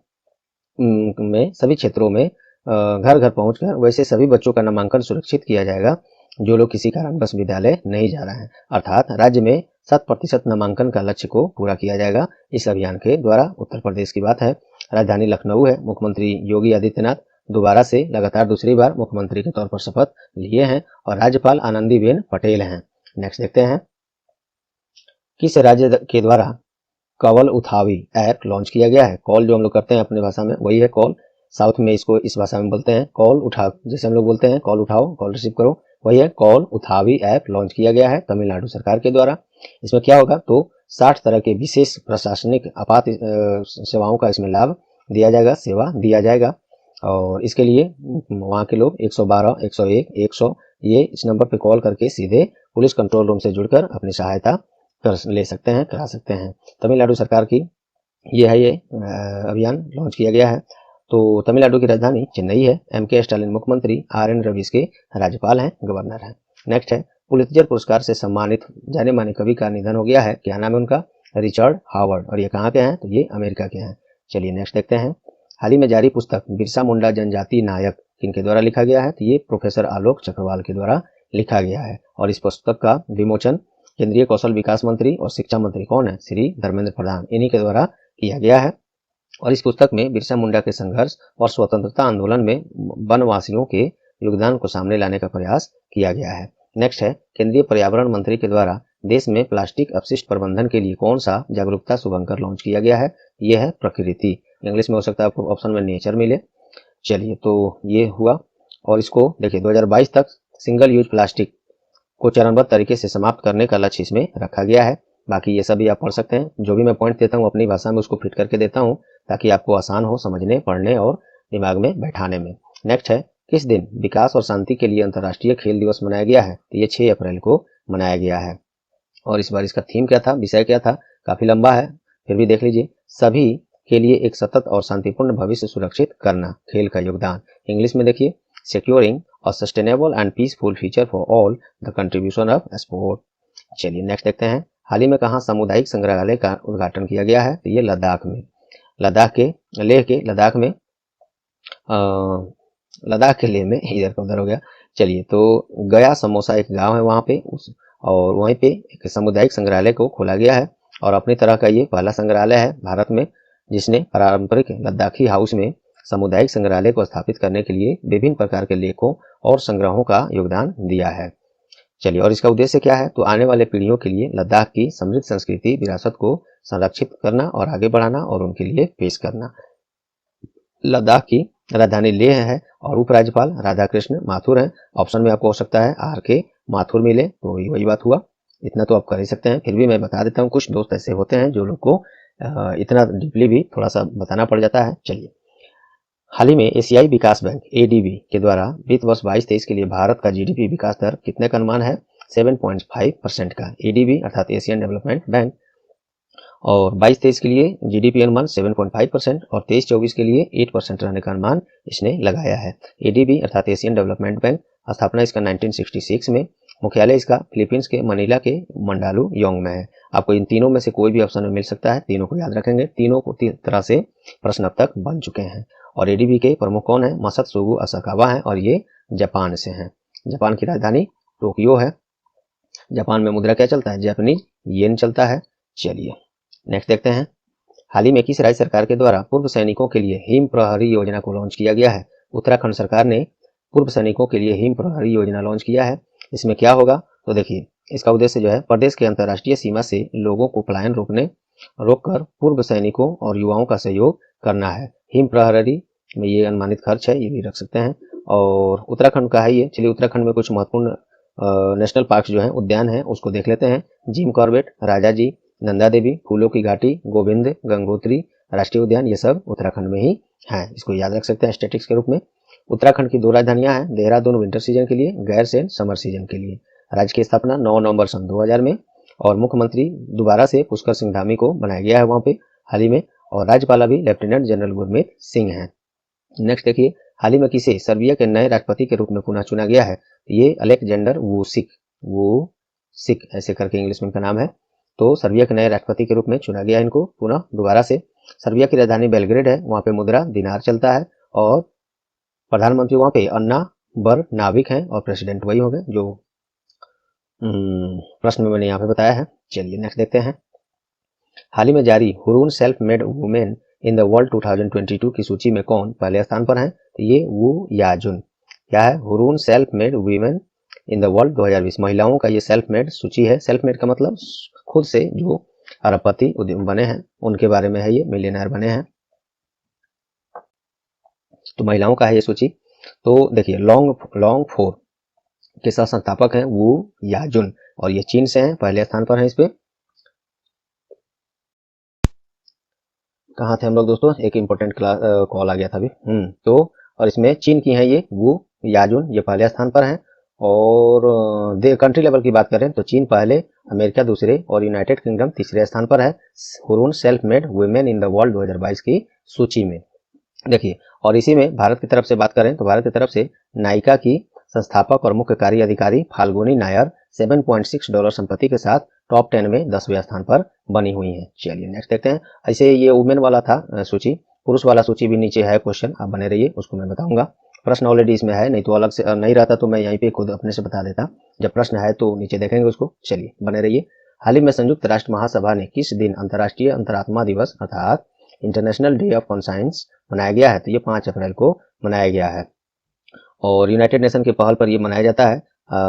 में सभी क्षेत्रों में घर घर पहुंचकर वैसे सभी बच्चों का नामांकन सुरक्षित किया जाएगा जो लोग किसी कारणवश विद्यालय नहीं जा रहे हैं। अर्थात राज्य में 100% नामांकन का लक्ष्य को पूरा किया जाएगा इस अभियान के द्वारा। उत्तर प्रदेश की बात है। राजधानी लखनऊ है। मुख्यमंत्री योगी आदित्यनाथ दोबारा से लगातार दूसरी बार मुख्यमंत्री के तौर पर शपथ लिए हैं, और राज्यपाल आनंदीबेन पटेल हैं। नेक्स्ट देखते हैं, किस राज्य के द्वारा कवल उठावी ऐप लॉन्च किया गया है? कॉल जो हम लोग करते हैं अपनी भाषा में वही है कॉल। साउथ में इसको इस भाषा में बोलते हैं कॉल उठाओ। जैसे हम लोग बोलते हैं कॉल उठाओ, कॉल रिसीव करो, वही है कॉल उठावी ऐप लॉन्च किया गया है तमिलनाडु सरकार के द्वारा। इसमें क्या होगा, तो 60 तरह के विशेष प्रशासनिक आपात सेवाओं का इसमें लाभ दिया जाएगा, सेवा दिया जाएगा। और इसके लिए वहाँ के लोग 112, 101, 100 ये इस नंबर पे कॉल करके सीधे पुलिस कंट्रोल रूम से जुड़कर अपनी सहायता ले सकते हैं, करा सकते हैं। तमिलनाडु सरकार की ये है, ये अभियान लॉन्च किया गया है। तो तमिलनाडु की राजधानी चेन्नई है। MK स्टालिन मुख्यमंत्री, RN रवि इसके राज्यपाल हैं, गवर्नर हैं। नेक्स्ट है, पुलित्जर पुरस्कार से सम्मानित जाने माने कवि का निधन हो गया है। क्या नाम है उनका? Richard Howard. और ये कहाँ के हैं, तो ये अमेरिका के हैं। चलिए नेक्स्ट देखते हैं, हाल ही में जारी पुस्तक बिरसा मुंडा जनजाति नायक किनके द्वारा लिखा गया है? तो ये प्रोफेसर आलोक चक्रवाल के द्वारा लिखा गया है। और इस पुस्तक का विमोचन केंद्रीय कौशल विकास मंत्री और शिक्षा मंत्री कौन है? श्री धर्मेंद्र प्रधान, इन्हीं के द्वारा किया गया है। और इस पुस्तक में बिरसा मुंडा के संघर्ष और स्वतंत्रता आंदोलन में वनवासियों के योगदान को सामने लाने का प्रयास किया गया है। नेक्स्ट है, केंद्रीय पर्यावरण मंत्री के द्वारा देश में प्लास्टिक अपशिष्ट प्रबंधन के लिए कौन सा जागरूकता शुभंकर लॉन्च किया गया है? यह है प्रकृति। इंग्लिश में हो सकता है आपको ऑप्शन में नेचर मिले। चलिए, तो ये हुआ। और इसको देखिए 2022 तक सिंगल यूज प्लास्टिक को चरणबद्ध तरीके से समाप्त करने का लक्ष्य इसमें रखा गया है। बाकी ये सभी आप पढ़ सकते हैं। जो भी मैं पॉइंट देता हूँ अपनी भाषा में उसको फिट करके देता हूँ ताकि आपको आसान हो समझने, पढ़ने और दिमाग में बैठाने में। नेक्स्ट है, किस दिन विकास और शांति के लिए अंतर्राष्ट्रीय खेल दिवस मनाया गया है? तो ये 6 अप्रैल को मनाया गया है। और इस बार इसका थीम क्या था, विषय क्या था? काफी लंबा है, फिर भी देख लीजिए। सभी के लिए एक सतत और शांतिपूर्ण भविष्य सुरक्षित करना, खेल का योगदान। इंग्लिश में देखिए, securing a sustainable and peaceful future for all, the contribution of sport। चलिए नेक्स्ट देखते हैं, हाल ही में कहाँ सामुदायिक संग्रहालय का उद्घाटन किया गया है? तो ये लद्दाख में, लद्दाख के लेह में इधर का उधर हो गया। चलिए, तो गया समोसा एक गांव है वहाँ पे, और वहीं पे एक सामुदायिक संग्रहालय को खोला गया है। और अपनी तरह का ये पहला संग्रहालय है भारत में जिसने पारंपरिक लद्दाखी हाउस में सामुदायिक संग्रहालय को स्थापित करने के लिए विभिन्न प्रकार के लेखों और संग्रहों का योगदान दिया है। चलिए, और इसका उद्देश्य क्या है? तो आने वाले पीढ़ियों के लिए लद्दाख की समृद्ध संस्कृति विरासत को संरक्षित करना और आगे बढ़ाना और उनके लिए पेश करना। लद्दाख की राजधानी लेह है और उपराज्यपाल राधाकृष्ण माथुर हैं। ऑप्शन में आपको हो सकता है RK माथुर मिले, तो वही बात हुआ। इतना तो आप कर ही सकते हैं, फिर भी मैं बता देता हूँ। कुछ दोस्त ऐसे होते हैं जो लोग को इतना डीपली भी थोड़ा सा बताना पड़ जाता है। चलिए, हाल ही में एशियाई विकास बैंक ADB के द्वारा वित्त वर्ष 22-23 के लिए भारत का GDP विकास दर कितने का अनुमान है? 7.5% का। ADB अर्थात एशियन डेवलपमेंट बैंक, और 22-23 के लिए GDP अनुमान 7.5% और 23-24 के लिए 8% रहने का अनुमान इसने लगाया है। ADB अर्थात एशियन डेवलपमेंट बैंक, स्थापना इसका 1966 में, मुख्यालय इसका फिलीपींस के मनीला के मंडालू योंग में है। आपको इन तीनों में से कोई भी ऑप्शन में मिल सकता है, तीनों को याद रखेंगे। तीनों को तीन तरह से प्रश्न अब तक बन चुके हैं। और ADB के प्रमुख कौन है? मसत्सुगु असाकावा है और ये जापान से हैं। जापान की राजधानी टोक्यो है। जापान में मुद्रा क्या चलता है? जापानीज येन चलता है। चलिए नेक्स्ट देखते हैं। हाल ही में किस राज्य सरकार के द्वारा पूर्व सैनिकों के लिए हिम प्रहरी योजना को लॉन्च किया गया है? उत्तराखंड सरकार ने पूर्व सैनिकों के लिए हिम प्रहरी योजना लॉन्च किया है। इसमें क्या होगा? तो देखिए, इसका उद्देश्य जो है प्रदेश के अंतर्राष्ट्रीय सीमा से लोगों को पलायन रोककर पूर्व सैनिकों और युवाओं का सहयोग करना है। हिम प्रहरी में ये अनुमानित खर्च है, ये भी रख सकते हैं। और उत्तराखंड का है ये। चलिए, उत्तराखंड में कुछ महत्वपूर्ण नेशनल पार्क जो है, उद्यान है, उसको देख लेते हैं। जिम कॉर्बेट, राजा जी, नंदा देवी, फूलों की घाटी, गोविंद गंगोत्री राष्ट्रीय उद्यान, ये सब उत्तराखंड में ही है। इसको याद रख सकते हैं स्टैटिक्स के रूप में। उत्तराखंड की 2 राजधानियां हैं, देहरादून विंटर सीजन के लिए, गैरसैंण समर सीजन के लिए। राज्य की स्थापना 9 नवंबर सन 2000 में, और मुख्यमंत्री दोबारा से पुष्कर सिंह धामी को बनाया गया है वहां पे हाल ही में, और राज्यपाल अभी लेफ्टिनेंट जनरल गुरमीत सिंह हैं। नेक्स्ट देखिए, हाल ही में किसे सर्बिया के नए राष्ट्रपति के रूप में पुनः चुना गया है? ये अलेक्जेंडर वुसिक ऐसे करके इंग्लिश में इनका नाम है। तो सर्बिया के नए राष्ट्रपति के रूप में चुना गया इनको पुनः दोबारा से। सर्बिया की राजधानी बेलग्रेड है, वहां पे मुद्रा दिनार चलता है, और प्रधानमंत्री वहां पे अन्ना बरनाविक हैं, और प्रेसिडेंट वही होंगे जो प्रश्न में मैंने यहाँ पे बताया है। चलिए नेक्स्ट देखते हैं। हाल ही में जारी Hurun self made women in the world 2022 की सूची में कौन पहले स्थान पर है? तो ये वू याजुन। क्या है? Hurun self made women in the world 2020, महिलाओं का ये सेल्फ मेड सूची है। सेल्फ मेड का मतलब खुद से जो अरबपति बने हैं उनके बारे में है, ये मिलियनर बने हैं, तो महिलाओं का है ये सूची। तो देखिए, लॉन्ग फोर के सह संस्थापक हैं वू याजुन, और ये चीन से हैं, पहले स्थान पर हैं इस पे। कहाँ थे हम लोग दोस्तों? एक इंपॉर्टेंट कॉल आ गया था अभी। तो और इसमें चीन की हैं ये वू याजुन, ये पहले स्थान पर हैं। और कंट्री लेवल की बात करें तो चीन पहले, अमेरिका दूसरे, और यूनाइटेड किंगडम तीसरे स्थान पर है Hurun self made women in the world 2022 की सूची में। देखिए, और इसी में भारत की तरफ से बात करें तो भारत की तरफ से नायिका की संस्थापक और मुख्य कार्य अधिकारी फाल्गुनी नायर $7.6 संपत्ति के साथ टॉप 10 में 10वें स्थान पर बनी हुई हैं। चलिए नेक्स्ट देखते हैं। ऐसे ये वुमेन वाला था सूची, पुरुष वाला सूची भी नीचे है क्वेश्चन, आप बने रहिए, उसको मैं बताऊंगा। प्रश्न ऑलरेडी इसमें है, नहीं तो अलग से नहीं रहता तो मैं यहीं पे खुद अपने से बता देता। जब प्रश्न है तो नीचे देखेंगे उसको। चलिए बने रहिए। हाल ही में संयुक्त राष्ट्र महासभा ने किस दिन अंतर्राष्ट्रीय अंतरात्मा दिवस अर्थात इंटरनेशनल डे ऑफ कॉन्साइंस मनाया गया है? तो ये 5 अप्रैल को मनाया गया है, और यूनाइटेड नेशन के पहल पर यह मनाया जाता है।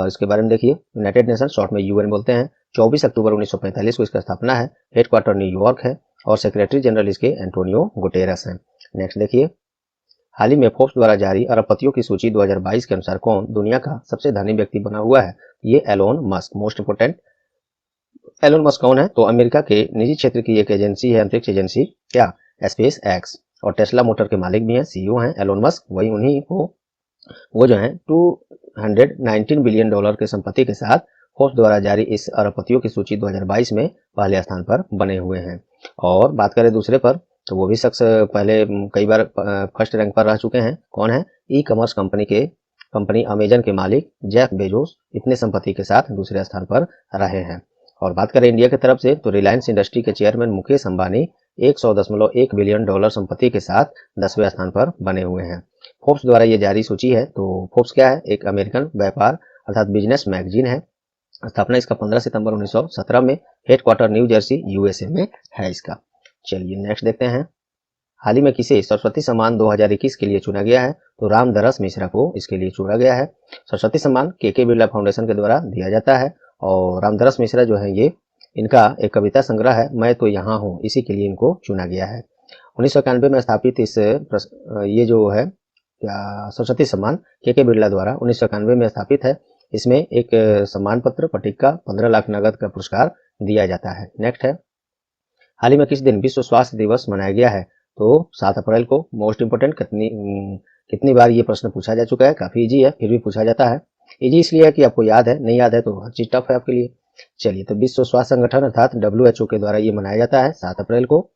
इसके बारे में देखिए, यूनाइटेड नेशन शॉर्ट में UN बोलते हैं। 24 अक्टूबर 1945 को इसका स्थापना है, हेडक्वार्टर न्यूयॉर्क है, और सेक्रेटरी जनरल इसके एंटोनियो गुटेरस हैं। नेक्स्ट देखिए, हाल ही में फोर्ब्स द्वारा जारी अरबपतियों की सूची 2022 के अनुसार कौन दुनिया का सबसे धनी व्यक्ति बना हुआ है? ये Elon Musk, most important. Elon Musk कौन है? तो अमेरिका के निजी क्षेत्र की एक एजेंसी है, अंतरिक्ष एजेंसी, क्या? स्पेस एक्स, और टेस्ला मोटर के मालिक भी हैं, CEO हैं एलोन मस्क। वही उन्हीं को वो जो है $219 बिलियन की संपत्ति के साथ फोर्ब्स द्वारा जारी इस अरबपतियों की सूची 2022 में पहले स्थान पर बने हुए हैं। और बात करें दूसरे पर, तो वो भी शख्स पहले कई बार फर्स्ट रैंक पर रह चुके हैं। कौन है? ई-कॉमर्स कंपनी अमेजन के मालिक जेफ बेजोस इतने संपत्ति के साथ दूसरे स्थान पर रहे हैं। और बात करें इंडिया की तरफ से, तो रिलायंस इंडस्ट्री के चेयरमैन मुकेश अंबानी $100.1 बिलियन संपत्ति के साथ 10वें स्थान पर बने हुए हैं। फोर्ब्स द्वारा ये जारी सूची है। तो फोर्ब्स क्या है? एक अमेरिकन व्यापार अर्थात बिजनेस मैगजीन है। स्थापना इसका 15 सितंबर 1917 में, हेडक्वार्टर न्यू जर्सी USA में है इसका। चलिए नेक्स्ट देखते हैं। हाल ही में किसे सरस्वती सम्मान 2021 के लिए चुना गया है? तो रामदरस मिश्रा को इसके लिए चुना गया है। सरस्वती सम्मान KK बिरला फाउंडेशन के द्वारा दिया जाता है, और रामदरस मिश्रा जो है ये इनका एक कविता संग्रह है, मैं तो यहाँ हूँ, इसी के लिए इनको चुना गया है। 1991 में स्थापित ये जो है क्या सरस्वती सम्मान के बिरला द्वारा 1991 में स्थापित है। इसमें एक सम्मान पत्र, पट्टिका, 15 लाख नगद का पुरस्कार दिया जाता है। नेक्स्ट है, हाल ही में किस दिन विश्व स्वास्थ्य दिवस मनाया गया है? तो 7 अप्रैल को। मोस्ट इंपोर्टेंट, कितनी बार ये प्रश्न पूछा जा चुका है, काफी इजी है, फिर भी पूछा जाता है। इजी इसलिए है कि आपको याद है, नहीं याद है तो हर चीज टफ है आपके लिए। चलिए, तो विश्व स्वास्थ्य संगठन अर्थात WHO के द्वारा ये मनाया जाता है 7 अप्रैल को।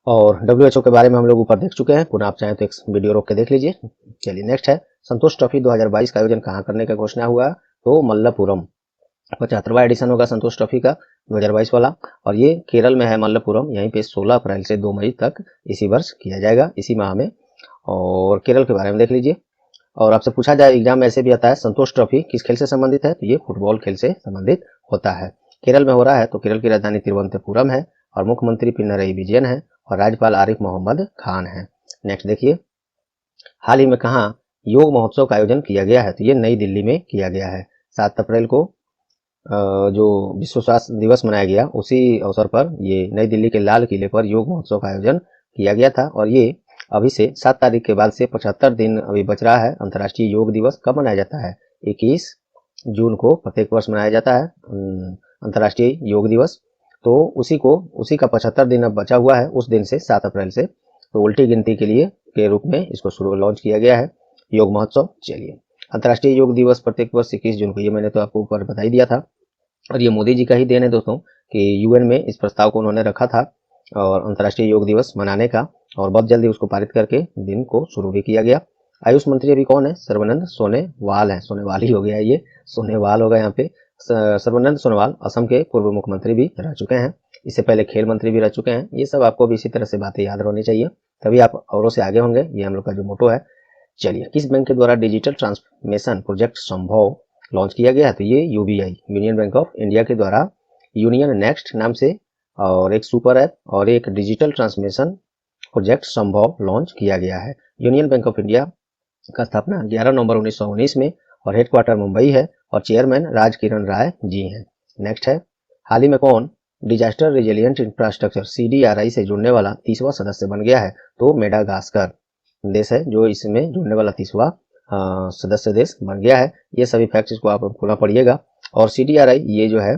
और WHO के बारे में हम लोग ऊपर देख चुके हैं, पुनः आप चाहें तो एक वीडियो रोक के देख लीजिए। चलिए नेक्स्ट है, संतोष ट्रॉफी 2022 का आयोजन कहाँ करने का घोषणा हुआ? तो मल्लपुरम। 75वां एडिशन होगा संतोष ट्रॉफी का 2022 वाला, और ये केरल में है मल्लपुरम। यहीं पे 16 अप्रैल से 2 मई तक इसी वर्ष किया जाएगा, इसी माह में। और केरल के बारे में देख लीजिए। और आपसे पूछा जाए, एग्जाम में ऐसे भी आता है, संतोष ट्रॉफी किस खेल से संबंधित है? तो ये फुटबॉल खेल से संबंधित होता है। केरल में हो रहा है, तो केरल की राजधानी तिरुवनंतपुरम है, और मुख्यमंत्री पिनरई विजयन है, और राज्यपाल आरिफ मोहम्मद खान है। नेक्स्ट देखिए, हाल ही में कहाँ योग महोत्सव का आयोजन किया गया है? तो ये नई दिल्ली में किया गया है। 7 अप्रैल को जो विश्व स्वास्थ्य दिवस मनाया गया, उसी अवसर पर ये नई दिल्ली के लाल किले पर योग महोत्सव का आयोजन किया गया था। और ये अभी से 7 तारीख के बाद से 75 दिन अभी बच रहा है। अंतर्राष्ट्रीय योग दिवस कब मनाया जाता है? 21 जून को प्रत्येक वर्ष मनाया जाता है अंतर्राष्ट्रीय योग दिवस। तो उसी का 75 दिन अब बचा हुआ है, उस दिन से 7 अप्रैल से। तो उल्टी गिनती के रूप में इसको लॉन्च किया गया है, योग महोत्सव। चलिए, अंतर्राष्ट्रीय योग दिवस प्रत्येक वर्ष 21 जून को, ये मैंने तो आपको ऊपर बता ही दिया था। और ये मोदी जी का ही देन है दोस्तों, कि यूएन में इस प्रस्ताव को उन्होंने रखा था और अंतर्राष्ट्रीय योग दिवस मनाने का, और बहुत जल्दी उसको पारित करके दिन को शुरू भी किया गया। आयुष मंत्री अभी कौन है? सर्बानंद सोनोवाल है। सोनेवाल ही हो गया, ये सोनेवाल होगा यहाँ पे। सर्बानंद सोनोवाल असम के पूर्व मुख्यमंत्री भी रह चुके हैं, इससे पहले खेल मंत्री भी रह चुके हैं। ये सब आपको भी इसी तरह से बातें याद होनी चाहिए, तभी आप औरों से आगे होंगे। ये हम लोग का जो मोटो है। चलिए, किस बैंक के द्वारा डिजिटल ट्रांसफॉर्मेशन प्रोजेक्ट संभव लॉन्च किया गया है? तो ये UBI, union bank of India के द्वारा यूनियन नेक्स्ट नाम से, और एक सुपर ऐप और एक डिजिटल ट्रांसफॉर्मेशन प्रोजेक्ट संभव लॉन्च किया गया है। यूनियन बैंक ऑफ इंडिया का स्थापना 11 नवंबर 1919 में, और हेडक्वार्टर मुंबई है, और चेयरमैन राज किरण राय जी हैं। नेक्स्ट है, हाल ही में कौन डिजास्टर रेजिलिएंट इंफ्रास्ट्रक्चर CDRI से जुड़ने वाला 30वां सदस्य बन गया है? तो मेडागास्कर देश है जो इसमें जुड़ने वाला 30वां सदस्य देश बन गया है। ये सभी फैक्ट्स को आप पुनः पढ़िएगा। और CDRI ये जो है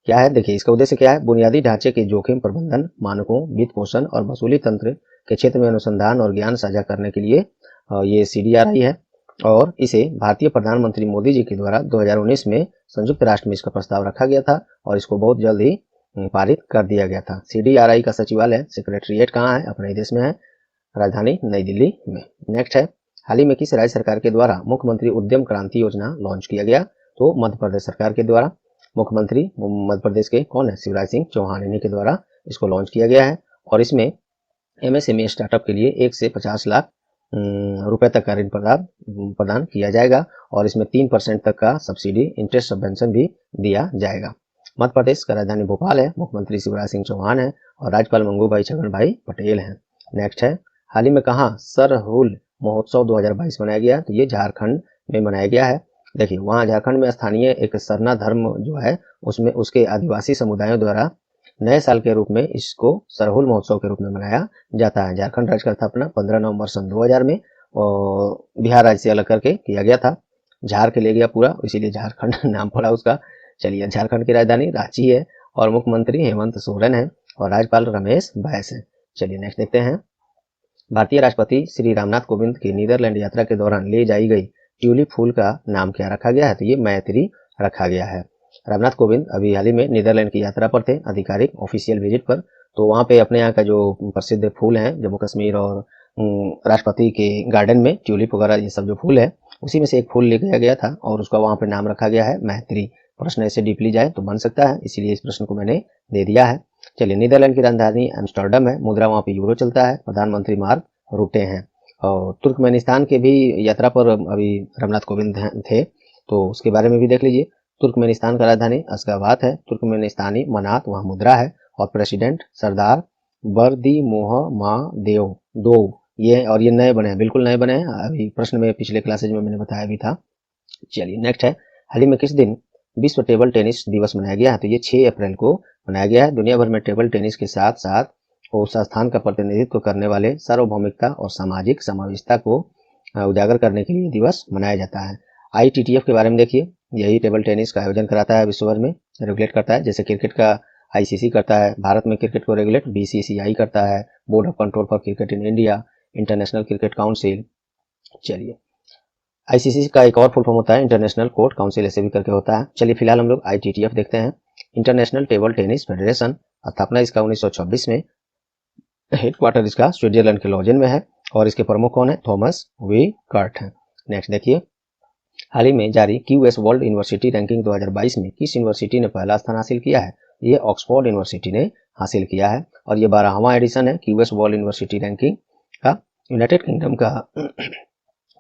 क्या है, देखिए इसका उद्देश्य क्या है? बुनियादी ढांचे के जोखिम प्रबंधन, मानकों, वित्त पोषण और वसूली तंत्र के क्षेत्र में अनुसंधान और ज्ञान साझा करने के लिए ये CDRI है। और इसे भारतीय प्रधानमंत्री मोदी जी के द्वारा 2019 में संयुक्त राष्ट्र में इसका प्रस्ताव रखा गया था, और इसको बहुत जल्द ही पारित कर दिया गया था। CDRI का सचिवालय, सेक्रेटरीट कहाँ है? अपने देश में है, राजधानी नई दिल्ली में। नेक्स्ट है, हाल ही में किस राज्य सरकार के द्वारा मुख्यमंत्री उद्यम क्रांति योजना लॉन्च किया गया? तो मध्य प्रदेश सरकार के द्वारा। मुख्यमंत्री मध्य प्रदेश के कौन है? शिवराज सिंह चौहान, इन्हीं के द्वारा इसको लॉन्च किया गया है। और इसमें MSME स्टार्टअप के लिए 1 से 50 लाख रुपए तक का ऋण प्रदान किया जाएगा, और इसमें 3% तक का सब्सिडी, इंटरेस्ट सबवेंशन भी दिया जाएगा। मध्य प्रदेश का राजधानी भोपाल है, मुख्यमंत्री शिवराज सिंह चौहान है, और राज्यपाल मंगू भाई छगन भाई पटेल हैं। नेक्स्ट है, हाल ही में कहाँ सरहुल महोत्सव 2022 मनाया गया? तो ये झारखंड में मनाया गया है। देखिए, वहाँ झारखंड में स्थानीय एक सरना धर्म जो है, उसमें उसके आदिवासी समुदायों द्वारा नए साल के रूप में इसको सरहुल महोत्सव के रूप में मनाया जाता है। झारखंड राज्य का स्थापना 15 नवंबर सन 2000 में और बिहार राज्य से अलग करके किया गया था। झार के ले गया पूरा, इसीलिए झारखंड नाम पड़ा उसका। चलिए, झारखंड की राजधानी रांची है, और मुख्यमंत्री हेमंत सोरेन है, और राज्यपाल रमेश बैस है। चलिए नेक्स्ट देखते हैं, भारतीय राष्ट्रपति श्री रामनाथ कोविंद की नीदरलैंड यात्रा के दौरान ले जाई गई ट्यूलिप फूल का नाम क्या रखा गया है? तो ये मैत्री रखा गया है। रामनाथ कोविंद अभी हाल ही में नीदरलैंड की यात्रा पर थे, आधिकारिक ऑफिशियल विजिट पर। तो वहाँ पे अपने यहाँ का जो प्रसिद्ध फूल है जम्मू कश्मीर और राष्ट्रपति के गार्डन में ट्यूलिप वगैरह ये सब जो फूल है, उसी में से एक फूल ले गया था, और उसका वहाँ पे नाम रखा गया है मैत्री। प्रश्न ऐसे डीपली जाए तो बन सकता है, इसीलिए इस प्रश्न को मैंने दे दिया है। चलिए, नीदरलैंड की राजधानी एम्स्टर्डम है, मुद्रा वहाँ पे यूरो चलता है, प्रधानमंत्री मार्क रुटे हैं। और तुर्कमेनिस्तान के भी यात्रा पर अभी रामनाथ कोविंद थे, तो उसके बारे में भी देख लीजिए। तुर्कमेनिस्तान का राजधानी अश्गाबाद है, तुर्कमेनिस्तानी मनात वहाँ मुद्रा है, और प्रेसिडेंट सरदार बर्दिमुहामेदोव दो ये नए बने हैं, बिल्कुल नए बने हैं। अभी प्रश्न में पिछले क्लासेज में मैंने बताया भी था। चलिए नेक्स्ट है, हाल ही में किस दिन विश्व टेबल टेनिस दिवस मनाया गया है? तो ये 6 अप्रैल को मनाया गया है। दुनिया भर में टेबल टेनिस के साथ साथ उस स्थान का प्रतिनिधित्व करने वाले सार्वभौमिकता और सामाजिक समावेशिता को उजागर करने के लिए दिवस मनाया जाता है। ITTF के बारे में देखिए, यही टेबल टेनिस का आयोजन कराता है, विश्व भर में रेगुलेट करता है। जैसे क्रिकेट का ICC करता है, भारत में क्रिकेट को रेगुलेट BCCI करता है, board of control for cricket in India, international cricket council. चलिए, ICC का एक और फुल फॉर्म होता है इंटरनेशनल कोर्ट काउंसिल, ऐसे भी करके होता है। चलिए फिलहाल हम लोग ITTF देखते हैं। इंटरनेशनल टेबल टेनिस फेडरेशन, स्थापना इसका 1926 में, हेडक्वार्टर इसका स्विट्जरलैंड के लॉजेन में है और इसके प्रमुख कौन है? थॉमस वी कर्ट हैं। नेक्स्ट देखिए, हाल ही में जारी QS वर्ल्ड यूनिवर्सिटी रैंकिंग 2022 में किस यूनिवर्सिटी ने पहला स्थान हासिल किया है? ये ऑक्सफोर्ड यूनिवर्सिटी ने हासिल किया है और ये 12वां एडिशन है QS वर्ल्ड यूनिवर्सिटी रैंकिंग का। यूनाइटेड किंगडम का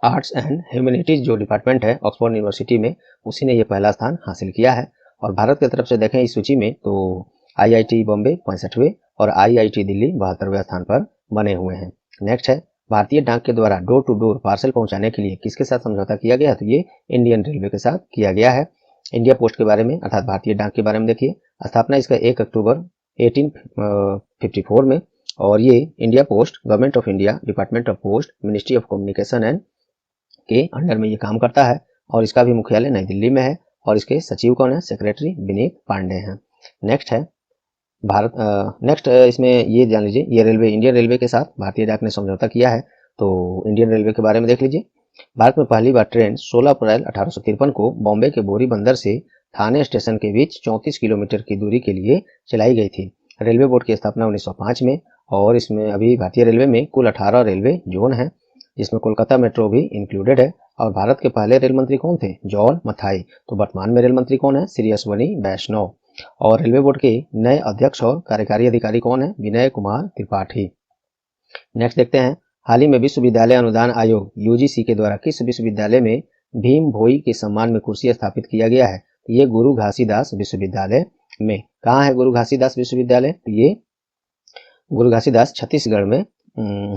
आर्ट्स एंड ह्यूमैनिटीज जो डिपार्टमेंट है ऑक्सफोर्ड यूनिवर्सिटी में, उसी ने ये पहला स्थान हासिल किया है। और भारत की तरफ से देखें इस सूची में तो IIT बॉम्बे 65वें और IIT दिल्ली 72वें स्थान पर बने हुए हैं। नेक्स्ट है, भारतीय डाक के द्वारा डोर टू डोर पार्सल पहुंचाने के लिए किसके साथ समझौता किया गया? तो ये इंडियन रेलवे के साथ किया गया है। इंडिया पोस्ट के बारे में अर्थात भारतीय डाक के बारे में देखिए, स्थापना इसका 1 अक्टूबर 1854 में और ये India post government of India department of post ministry of communication and के अंडर में ये काम करता है और इसका भी मुख्यालय नई दिल्ली में है और इसके सचिव कौन है? सेक्रेटरी विनीत पांडे हैं। नेक्स्ट है नेक्स्ट इसमें ये जान लीजिए, ये रेलवे इंडियन रेलवे के साथ भारतीय डाक ने समझौता किया है। तो इंडियन रेलवे के बारे में देख लीजिए, भारत में पहली बार ट्रेन 16 अप्रैल 1853 को बॉम्बे के बोरी बंदर से थाने स्टेशन के बीच 34 किलोमीटर की दूरी के लिए चलाई गई थी। रेलवे बोर्ड की स्थापना 1905 में और इसमें अभी भारतीय रेलवे में कुल 18 रेलवे जोन है, जिसमें कोलकाता मेट्रो भी इंक्लूडेड है। और भारत के पहले रेल मंत्री कौन थे? जॉन मथाई। तो वर्तमान में रेल मंत्री कौन है? श्री अश्वनी वैष्णव। और रेलवे बोर्ड के नए अध्यक्ष और कार्यकारी अधिकारी कौन है? विनय कुमार त्रिपाठी। नेक्स्ट देखते हैं, हाल ही में विश्वविद्यालय अनुदान आयोग UGC के द्वारा किस विश्वविद्यालय में भीम भोई के सम्मान में कुर्सी स्थापित किया गया है? ये गुरु घासीदास विश्वविद्यालय में। कहाँ है गुरु घासीदास विश्वविद्यालय? ये गुरु घासीदास छत्तीसगढ़ में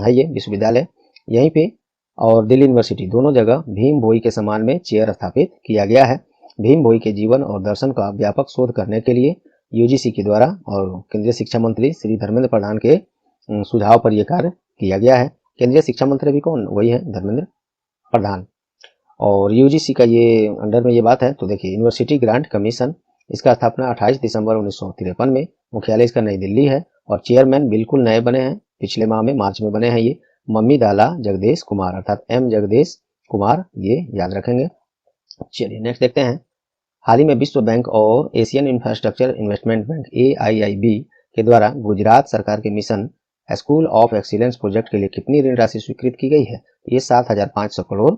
है ये विश्वविद्यालय, यहीं पे। और दिल्ली यूनिवर्सिटी, दोनों जगह भीम भोई के सम्मान में चेयर स्थापित किया गया है। भीम भोई के जीवन और दर्शन का व्यापक शोध करने के लिए UGC के द्वारा और केंद्रीय शिक्षा मंत्री श्री धर्मेंद्र प्रधान के सुझाव पर यह कार्य किया गया है। केंद्रीय शिक्षा मंत्री भी कौन? वही है, धर्मेंद्र प्रधान। और UGC का ये अंडर में ये बात है। तो देखिए, यूनिवर्सिटी ग्रांट कमीशन, इसका स्थापना 28 दिसंबर 1953 में, मुख्यालय इसका नई दिल्ली है और चेयरमैन बिल्कुल नए बने हैं, पिछले माह में मार्च में बने हैं ये, मम्मीदाला जगदेश कुमार अर्थात M जगदेश कुमार, ये याद रखेंगे। चलिए नेक्स्ट देखते हैं, हाल ही में विश्व बैंक और Asian infrastructure investment bank AIIB के द्वारा गुजरात सरकार के mission school of excellence project के लिए कितनी ऋण राशि स्वीकृत की गई है? ये 7,500 करोड़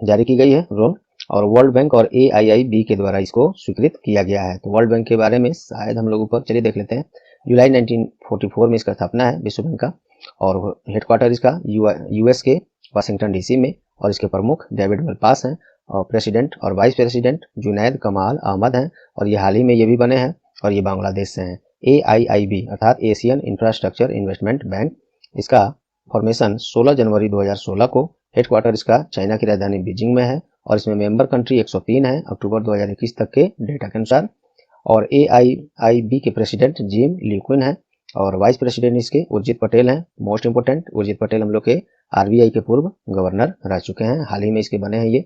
जारी की गई है लोन और वर्ल्ड बैंक और AIIB के द्वारा इसको स्वीकृत किया गया है। तो वर्ल्ड बैंक के बारे में शायद हम लोग ऊपर चलिए देख लेते हैं। जुलाई 1944 में इसका स्थापना है विश्व बैंक का और हेडक्वार्टर इसका US के वाशिंगटन DC में और इसके प्रमुख डेविड मलपास हैं और प्रेसिडेंट और वाइस प्रेसिडेंट जुनैद कमाल अहमद हैं और ये हाल ही में ये भी बने हैं और ये बांग्लादेश से हैं। AIIB अर्थात एशियन इंफ्रास्ट्रक्चर इन्वेस्टमेंट बैंक, इसका फॉर्मेशन 16 जनवरी 2016 को, हेडक्वार्टर इसका चाइना की राजधानी बीजिंग में है और इसमें मेंबर कंट्री 103 है अक्टूबर 2021 तक के डेटा के अनुसार। और AIIB के प्रेसिडेंट जिम ल्यूक्विन है और वाइस प्रेसिडेंट इसके उर्जित पटेल हैं। मोस्ट इंपोर्टेंट, उर्जित पटेल हम लोग के RBI के पूर्व गवर्नर रह चुके हैं, हाल ही में इसके बने हैं ये।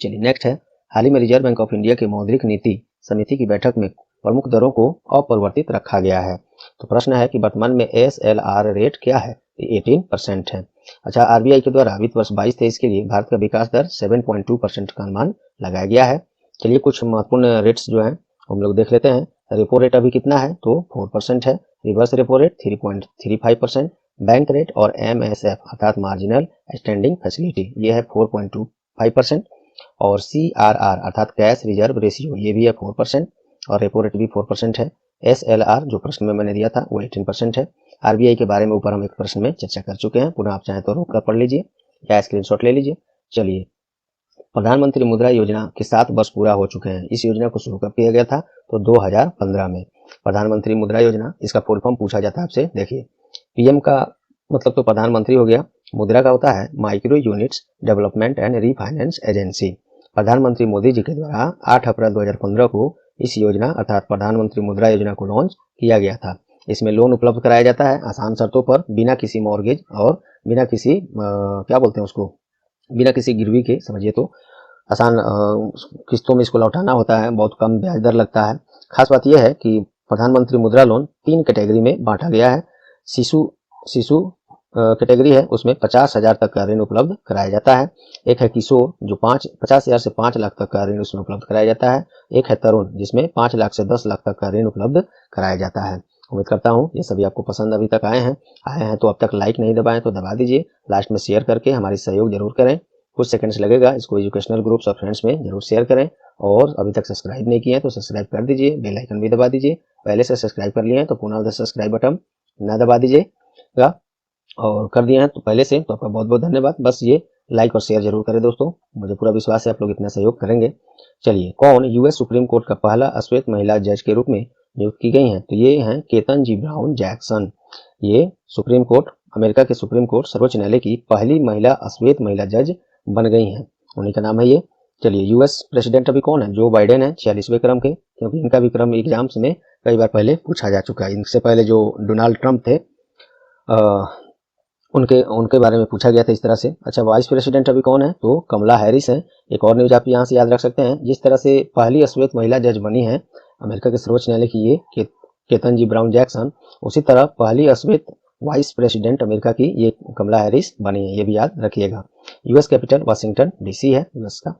चलिए नेक्स्ट है, हाल ही में रिजर्व बैंक ऑफ इंडिया की मौद्रिक नीति समिति की बैठक में प्रमुख दरों को अपरिवर्तित रखा गया है। तो प्रश्न है कि वर्तमान में SLR रेट क्या है? 18% है। अच्छा, RBI के द्वारा वित्त वर्ष 22-23 के लिए भारत का विकास दर 7.2% का अनुमान लगाया गया है। चलिए कुछ महत्वपूर्ण रेट्स जो हैं हम लोग देख लेते हैं। रेपो रेट अभी कितना है? तो 4% है। Reverse repo rate 3.35%, bank rate और MSF अर्थात मार्जिनल स्टैंडिंग फैसिलिटी ये है 4.25% और CRR अर्थात कैश रिजर्व रेशियो ये भी है 4% और रेपो रेट भी 4% है। SLR जो प्रश्न में मैंने दिया था वो 18% है। RBI के बारे में ऊपर हम एक प्रश्न में चर्चा कर चुके हैं, पुनः आप चाहें तो रोक कर पढ़ लीजिए या स्क्रीनशॉट ले लीजिए। चलिए, प्रधानमंत्री मुद्रा योजना के 7 वर्ष पूरा हो चुके हैं। इस योजना को शुरू कब किया गया था? तो 2015 में। प्रधानमंत्री मुद्रा योजना, इसका फुल फॉर्म पूछा जाता है आपसे। देखिए, PM का मतलब तो प्रधानमंत्री हो गया, मुद्रा का होता है micro units development and refinance agency. प्रधानमंत्री मोदी जी के द्वारा 8 अप्रैल 2015 को इस योजना अर्थात प्रधानमंत्री मुद्रा योजना को लॉन्च किया गया था इसमें लोन उपलब्ध कराया जाता है आसान शर्तों पर, बिना किसी मॉर्गेज और बिना किसी क्या बोलते हैं उसको, बिना किसी गिरवी के, समझिए तो आसान किस्तों में इसको लौटाना होता है, बहुत कम ब्याज दर लगता है। खास बात यह है कि प्रधानमंत्री मुद्रा लोन 3 कैटेगरी में बांटा गया है। शिशु कैटेगरी है, उसमें 50,000 तक का ऋण उपलब्ध कराया जाता है। एक है किशोर जो 50,000 से 5 लाख तक का ऋण उसमें उपलब्ध कराया जाता है। एक है तरुण जिसमें 5 लाख से 10 लाख तक का ऋण उपलब्ध कराया जाता है। उम्मीद करता हूँ ये सभी आपको पसंद अभी तक आए हैं तो अब तक लाइक नहीं दबाएं तो दबा दीजिए। लास्ट में शेयर करके हमारी सहयोग जरूर करें, कुछ सेकंड्स लगेगा। इसको एजुकेशनल ग्रुप्स और फ्रेंड्स में जरूर शेयर करें और अभी तक सब्सक्राइब नहीं किए हैं तो सब्सक्राइब कर दीजिए, बेल आइकन भी दबा दीजिए। पहले से सब्सक्राइब कर लिए हैं तो पुनः सब्सक्राइब बटन ना दबा दीजिएगा, और कर दिए हैं तो पहले से तो आपका बहुत बहुत धन्यवाद। बस ये लाइक और शेयर जरूर करें दोस्तों, मुझे पूरा विश्वास है आप लोग इतना सहयोग करेंगे। चलिए, कौन यूएस सुप्रीम कोर्ट का पहला अश्वेत महिला जज के रूप में नियुक्त की गई हैं? तो ये हैं केतन-जी ब्राउन जैक्सन। ये सुप्रीम कोर्ट, अमेरिका के सुप्रीम कोर्ट सर्वोच्च न्यायालय की पहली महिला अश्वेत महिला जज बन गई हैं, उन्हीं का नाम है ये। चलिए, यूएस प्रेसिडेंट अभी कौन है? जो बाइडेन है, 46वें क्रम के, क्योंकि इनका भी क्रम एग्जाम्स में कई बार पहले पूछा जा चुका है। इनसे पहले जो डोनाल्ड ट्रंप थे उनके बारे में पूछा गया था इस तरह से। अच्छा, वाइस प्रेसिडेंट अभी कौन है? तो कमला हैरिस है। एक और न्यूज आप यहाँ से याद रख सकते हैं, जिस तरह से पहली अश्वेत महिला जज बनी है अमेरिका के सर्वोच्च न्यायालय की ये केतन-जी ब्राउन जैक्सन, उसी तरह पहली अश्वेत वाइस प्रेसिडेंट अमेरिका की ये कमला हैरिस बनी है, ये भी याद रखिएगा। यूएस कैपिटल वाशिंगटन डीसी है यूएस का।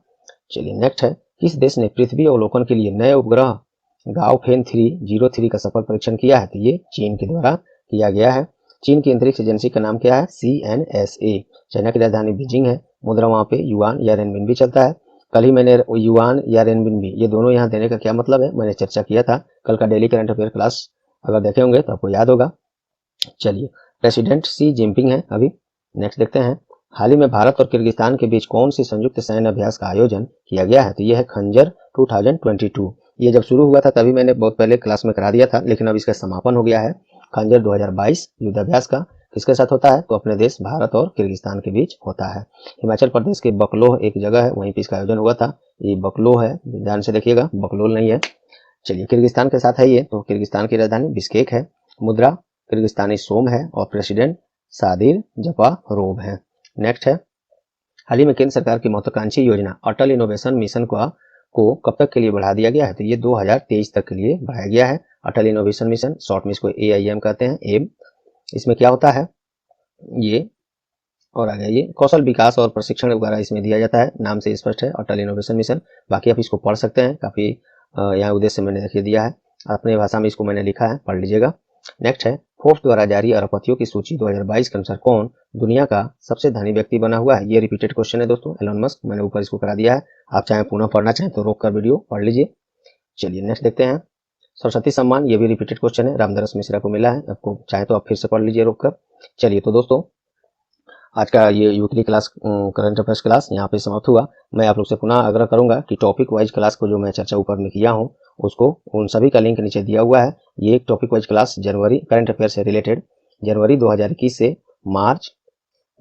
चलिए, नेक्स्ट है, किस देश ने पृथ्वी अवलोकन के लिए नए उपग्रह गाओफेन 303 का सफल परीक्षण किया है? तो ये चीन के द्वारा किया गया है। चीन की अंतरिक्ष एजेंसी का नाम क्या है? CNSA। चाइना की राजधानी बीजिंग है। मुद्रा वहाँ पे युआन या रेनबिनबी चलता है। कल ही मैंने युआन या रेनबिनबी ये दोनों यहाँ देने का क्या मतलब है मैंने चर्चा किया था। कल का डेली करंट अफेयर क्लास अगर देखे होंगे तो आपको याद होगा। चलिए, प्रेसिडेंट शी जिनपिंग है अभी। नेक्स्ट देखते हैं, हाल ही में भारत और किर्गिस्तान के बीच कौन सी संयुक्त सैन्य अभ्यास का आयोजन किया गया है? तो यह है खंजर 2022। ये जब शुरू हुआ था तभी मैंने बहुत पहले क्लास में करा दिया था, लेकिन अब इसका समापन हो गया है। खंजर 2022 युद्धाभ्यास का किसके साथ होता है? तो अपने देश भारत और किर्गिस्तान के बीच होता है। हिमाचल प्रदेश के बकलोह एक जगह है, वहीं पे इसका आयोजन हुआ था। ये बकलोह है, ध्यान से देखिएगा, बकलोल नहीं है। चलिए, किर्गिस्तान के साथ है ये, तो किर्गिस्तान की राजधानी बिश्केक है। मुद्रा किर्गिस्तानी सोम है और प्रेसिडेंट सादिर जपारोव है। नेक्स्ट है, हाल ही में केंद्र सरकार की महत्वाकांक्षी योजना अटल इनोवेशन मिशन को कब तक के लिए बढ़ा दिया गया है? तो ये 2023 तक के लिए बढ़ाया गया है। अटल इनोवेशन मिशन, शॉर्ट में इसको AIM कहते हैं, एम। इसमें क्या होता है ये, और आगे ये कौशल विकास और प्रशिक्षण वगैरह इसमें दिया जाता है। नाम से स्पष्ट है, अटल इनोवेशन मिशन। बाकी आप इसको पढ़ सकते हैं, काफी यहाँ उद्देश्य मैंने देखिए दिया है, अपने भाषा में इसको मैंने लिखा है, पढ़ लीजिएगा। नेक्स्ट है, फोर्ब्स द्वारा जारी अरबपतियों की सूची 2022 के अनुसार कौन दुनिया का सबसे धनी व्यक्ति बना हुआ है? ये रिपीटेड क्वेश्चन है दोस्तों, एलोन मस्क। मैंने ऊपर इसको करा दिया है, आप चाहे पुनः पढ़ना चाहें तो रोक कर वीडियो पढ़ लीजिए। चलिए, नेक्स्ट देखते हैं, सरस्वती सम्मान, ये भी रिपीटेड क्वेश्चन है, रामदरस मिश्रा को मिला है, आपको चाहे तो आप फिर से पढ़ लीजिए रोक कर। चलिए, तो दोस्तों आज का ये weekly class, current affairs class यहाँ पे समाप्त हुआ। मैं आप लोग से पुनः आग्रह करूंगा कि टॉपिक वाइज क्लास को जो मैं चर्चा ऊपर में किया हूँ उसको, उन सभी का लिंक नीचे दिया हुआ है। ये एक टॉपिक वाइज क्लास जनवरी करंट अफेयर से रिलेटेड जनवरी 2021 से मार्च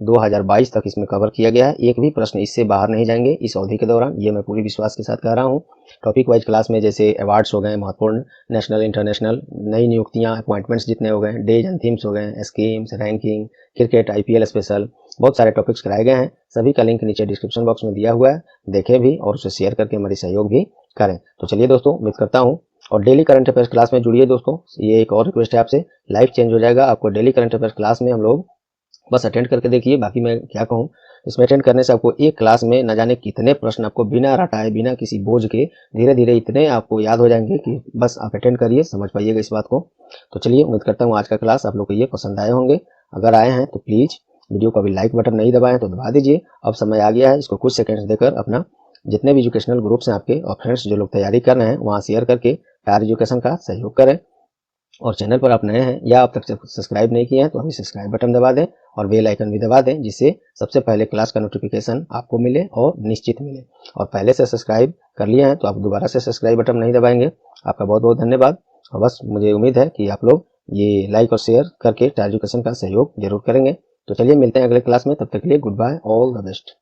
2022 तक इसमें कवर किया गया है। एक भी प्रश्न इससे बाहर नहीं जाएंगे इस अवधि के दौरान, ये मैं पूरी विश्वास के साथ कह रहा हूँ। टॉपिक वाइज क्लास में जैसे अवार्ड्स हो गए महत्वपूर्ण, नेशनल इंटरनेशनल, नई नियुक्तियां, अपॉइंटमेंट्स जितने हो गए, डेज एंड थीम्स हो गए, schemes, ranking, cricket, IPL special, बहुत सारे टॉपिक्स कराए गए हैं। सभी का लिंक नीचे डिस्क्रिप्शन बॉक्स में दिया हुआ है, देखें भी और उसे शेयर करके हमारी सहयोग भी करें। तो चलिए दोस्तों, उम्मीद करता हूँ, और डेली करंट अफेयर्स क्लास में जुड़िए दोस्तों। ये एक और रिक्वेस्ट है आपसे, लाइफ चेंज हो जाएगा आपको। डेली करंट अफेयर्स क्लास में हम लोग बस अटेंड करके देखिए, बाकी मैं क्या कहूँ, इसमें अटेंड करने से आपको एक क्लास में न जाने कितने प्रश्न आपको बिना रटाए, बिना किसी बोझ के धीरे धीरे इतने आपको याद हो जाएंगे कि बस आप अटेंड करिए, समझ पाइएगा इस बात को। तो चलिए, उम्मीद करता हूँ आज का क्लास आप लोग को ये पसंद आए होंगे। अगर आए हैं तो प्लीज वीडियो को अभी लाइक बटन नहीं दबाएं तो दबा दीजिए। अब समय आ गया है, इसको कुछ सेकंड्स देकर अपना जितने भी एजुकेशनल ग्रुप्स हैं आपके और फ्रेंड्स जो लोग तैयारी कर रहे हैं वहाँ शेयर करके टार एजुकेशन का सहयोग करें। और चैनल पर आप नए हैं या अब तक सब्सक्राइब नहीं किए हैं तो अभी सब्सक्राइब बटन दबा दें और बेल आइकन भी दबा दें, जिससे सबसे पहले क्लास का नोटिफिकेशन आपको मिले और निश्चित मिले। और पहले से सब्सक्राइब कर लिए हैं तो आप दोबारा से सब्सक्राइब बटन नहीं दबाएंगे। आपका बहुत बहुत धन्यवाद। और बस मुझे उम्मीद है कि आप लोग ये लाइक और शेयर करके टार एजुकेशन का सहयोग जरूर करेंगे। तो चलिए, मिलते हैं अगले क्लास में, तब तक के लिए good bye, all the best.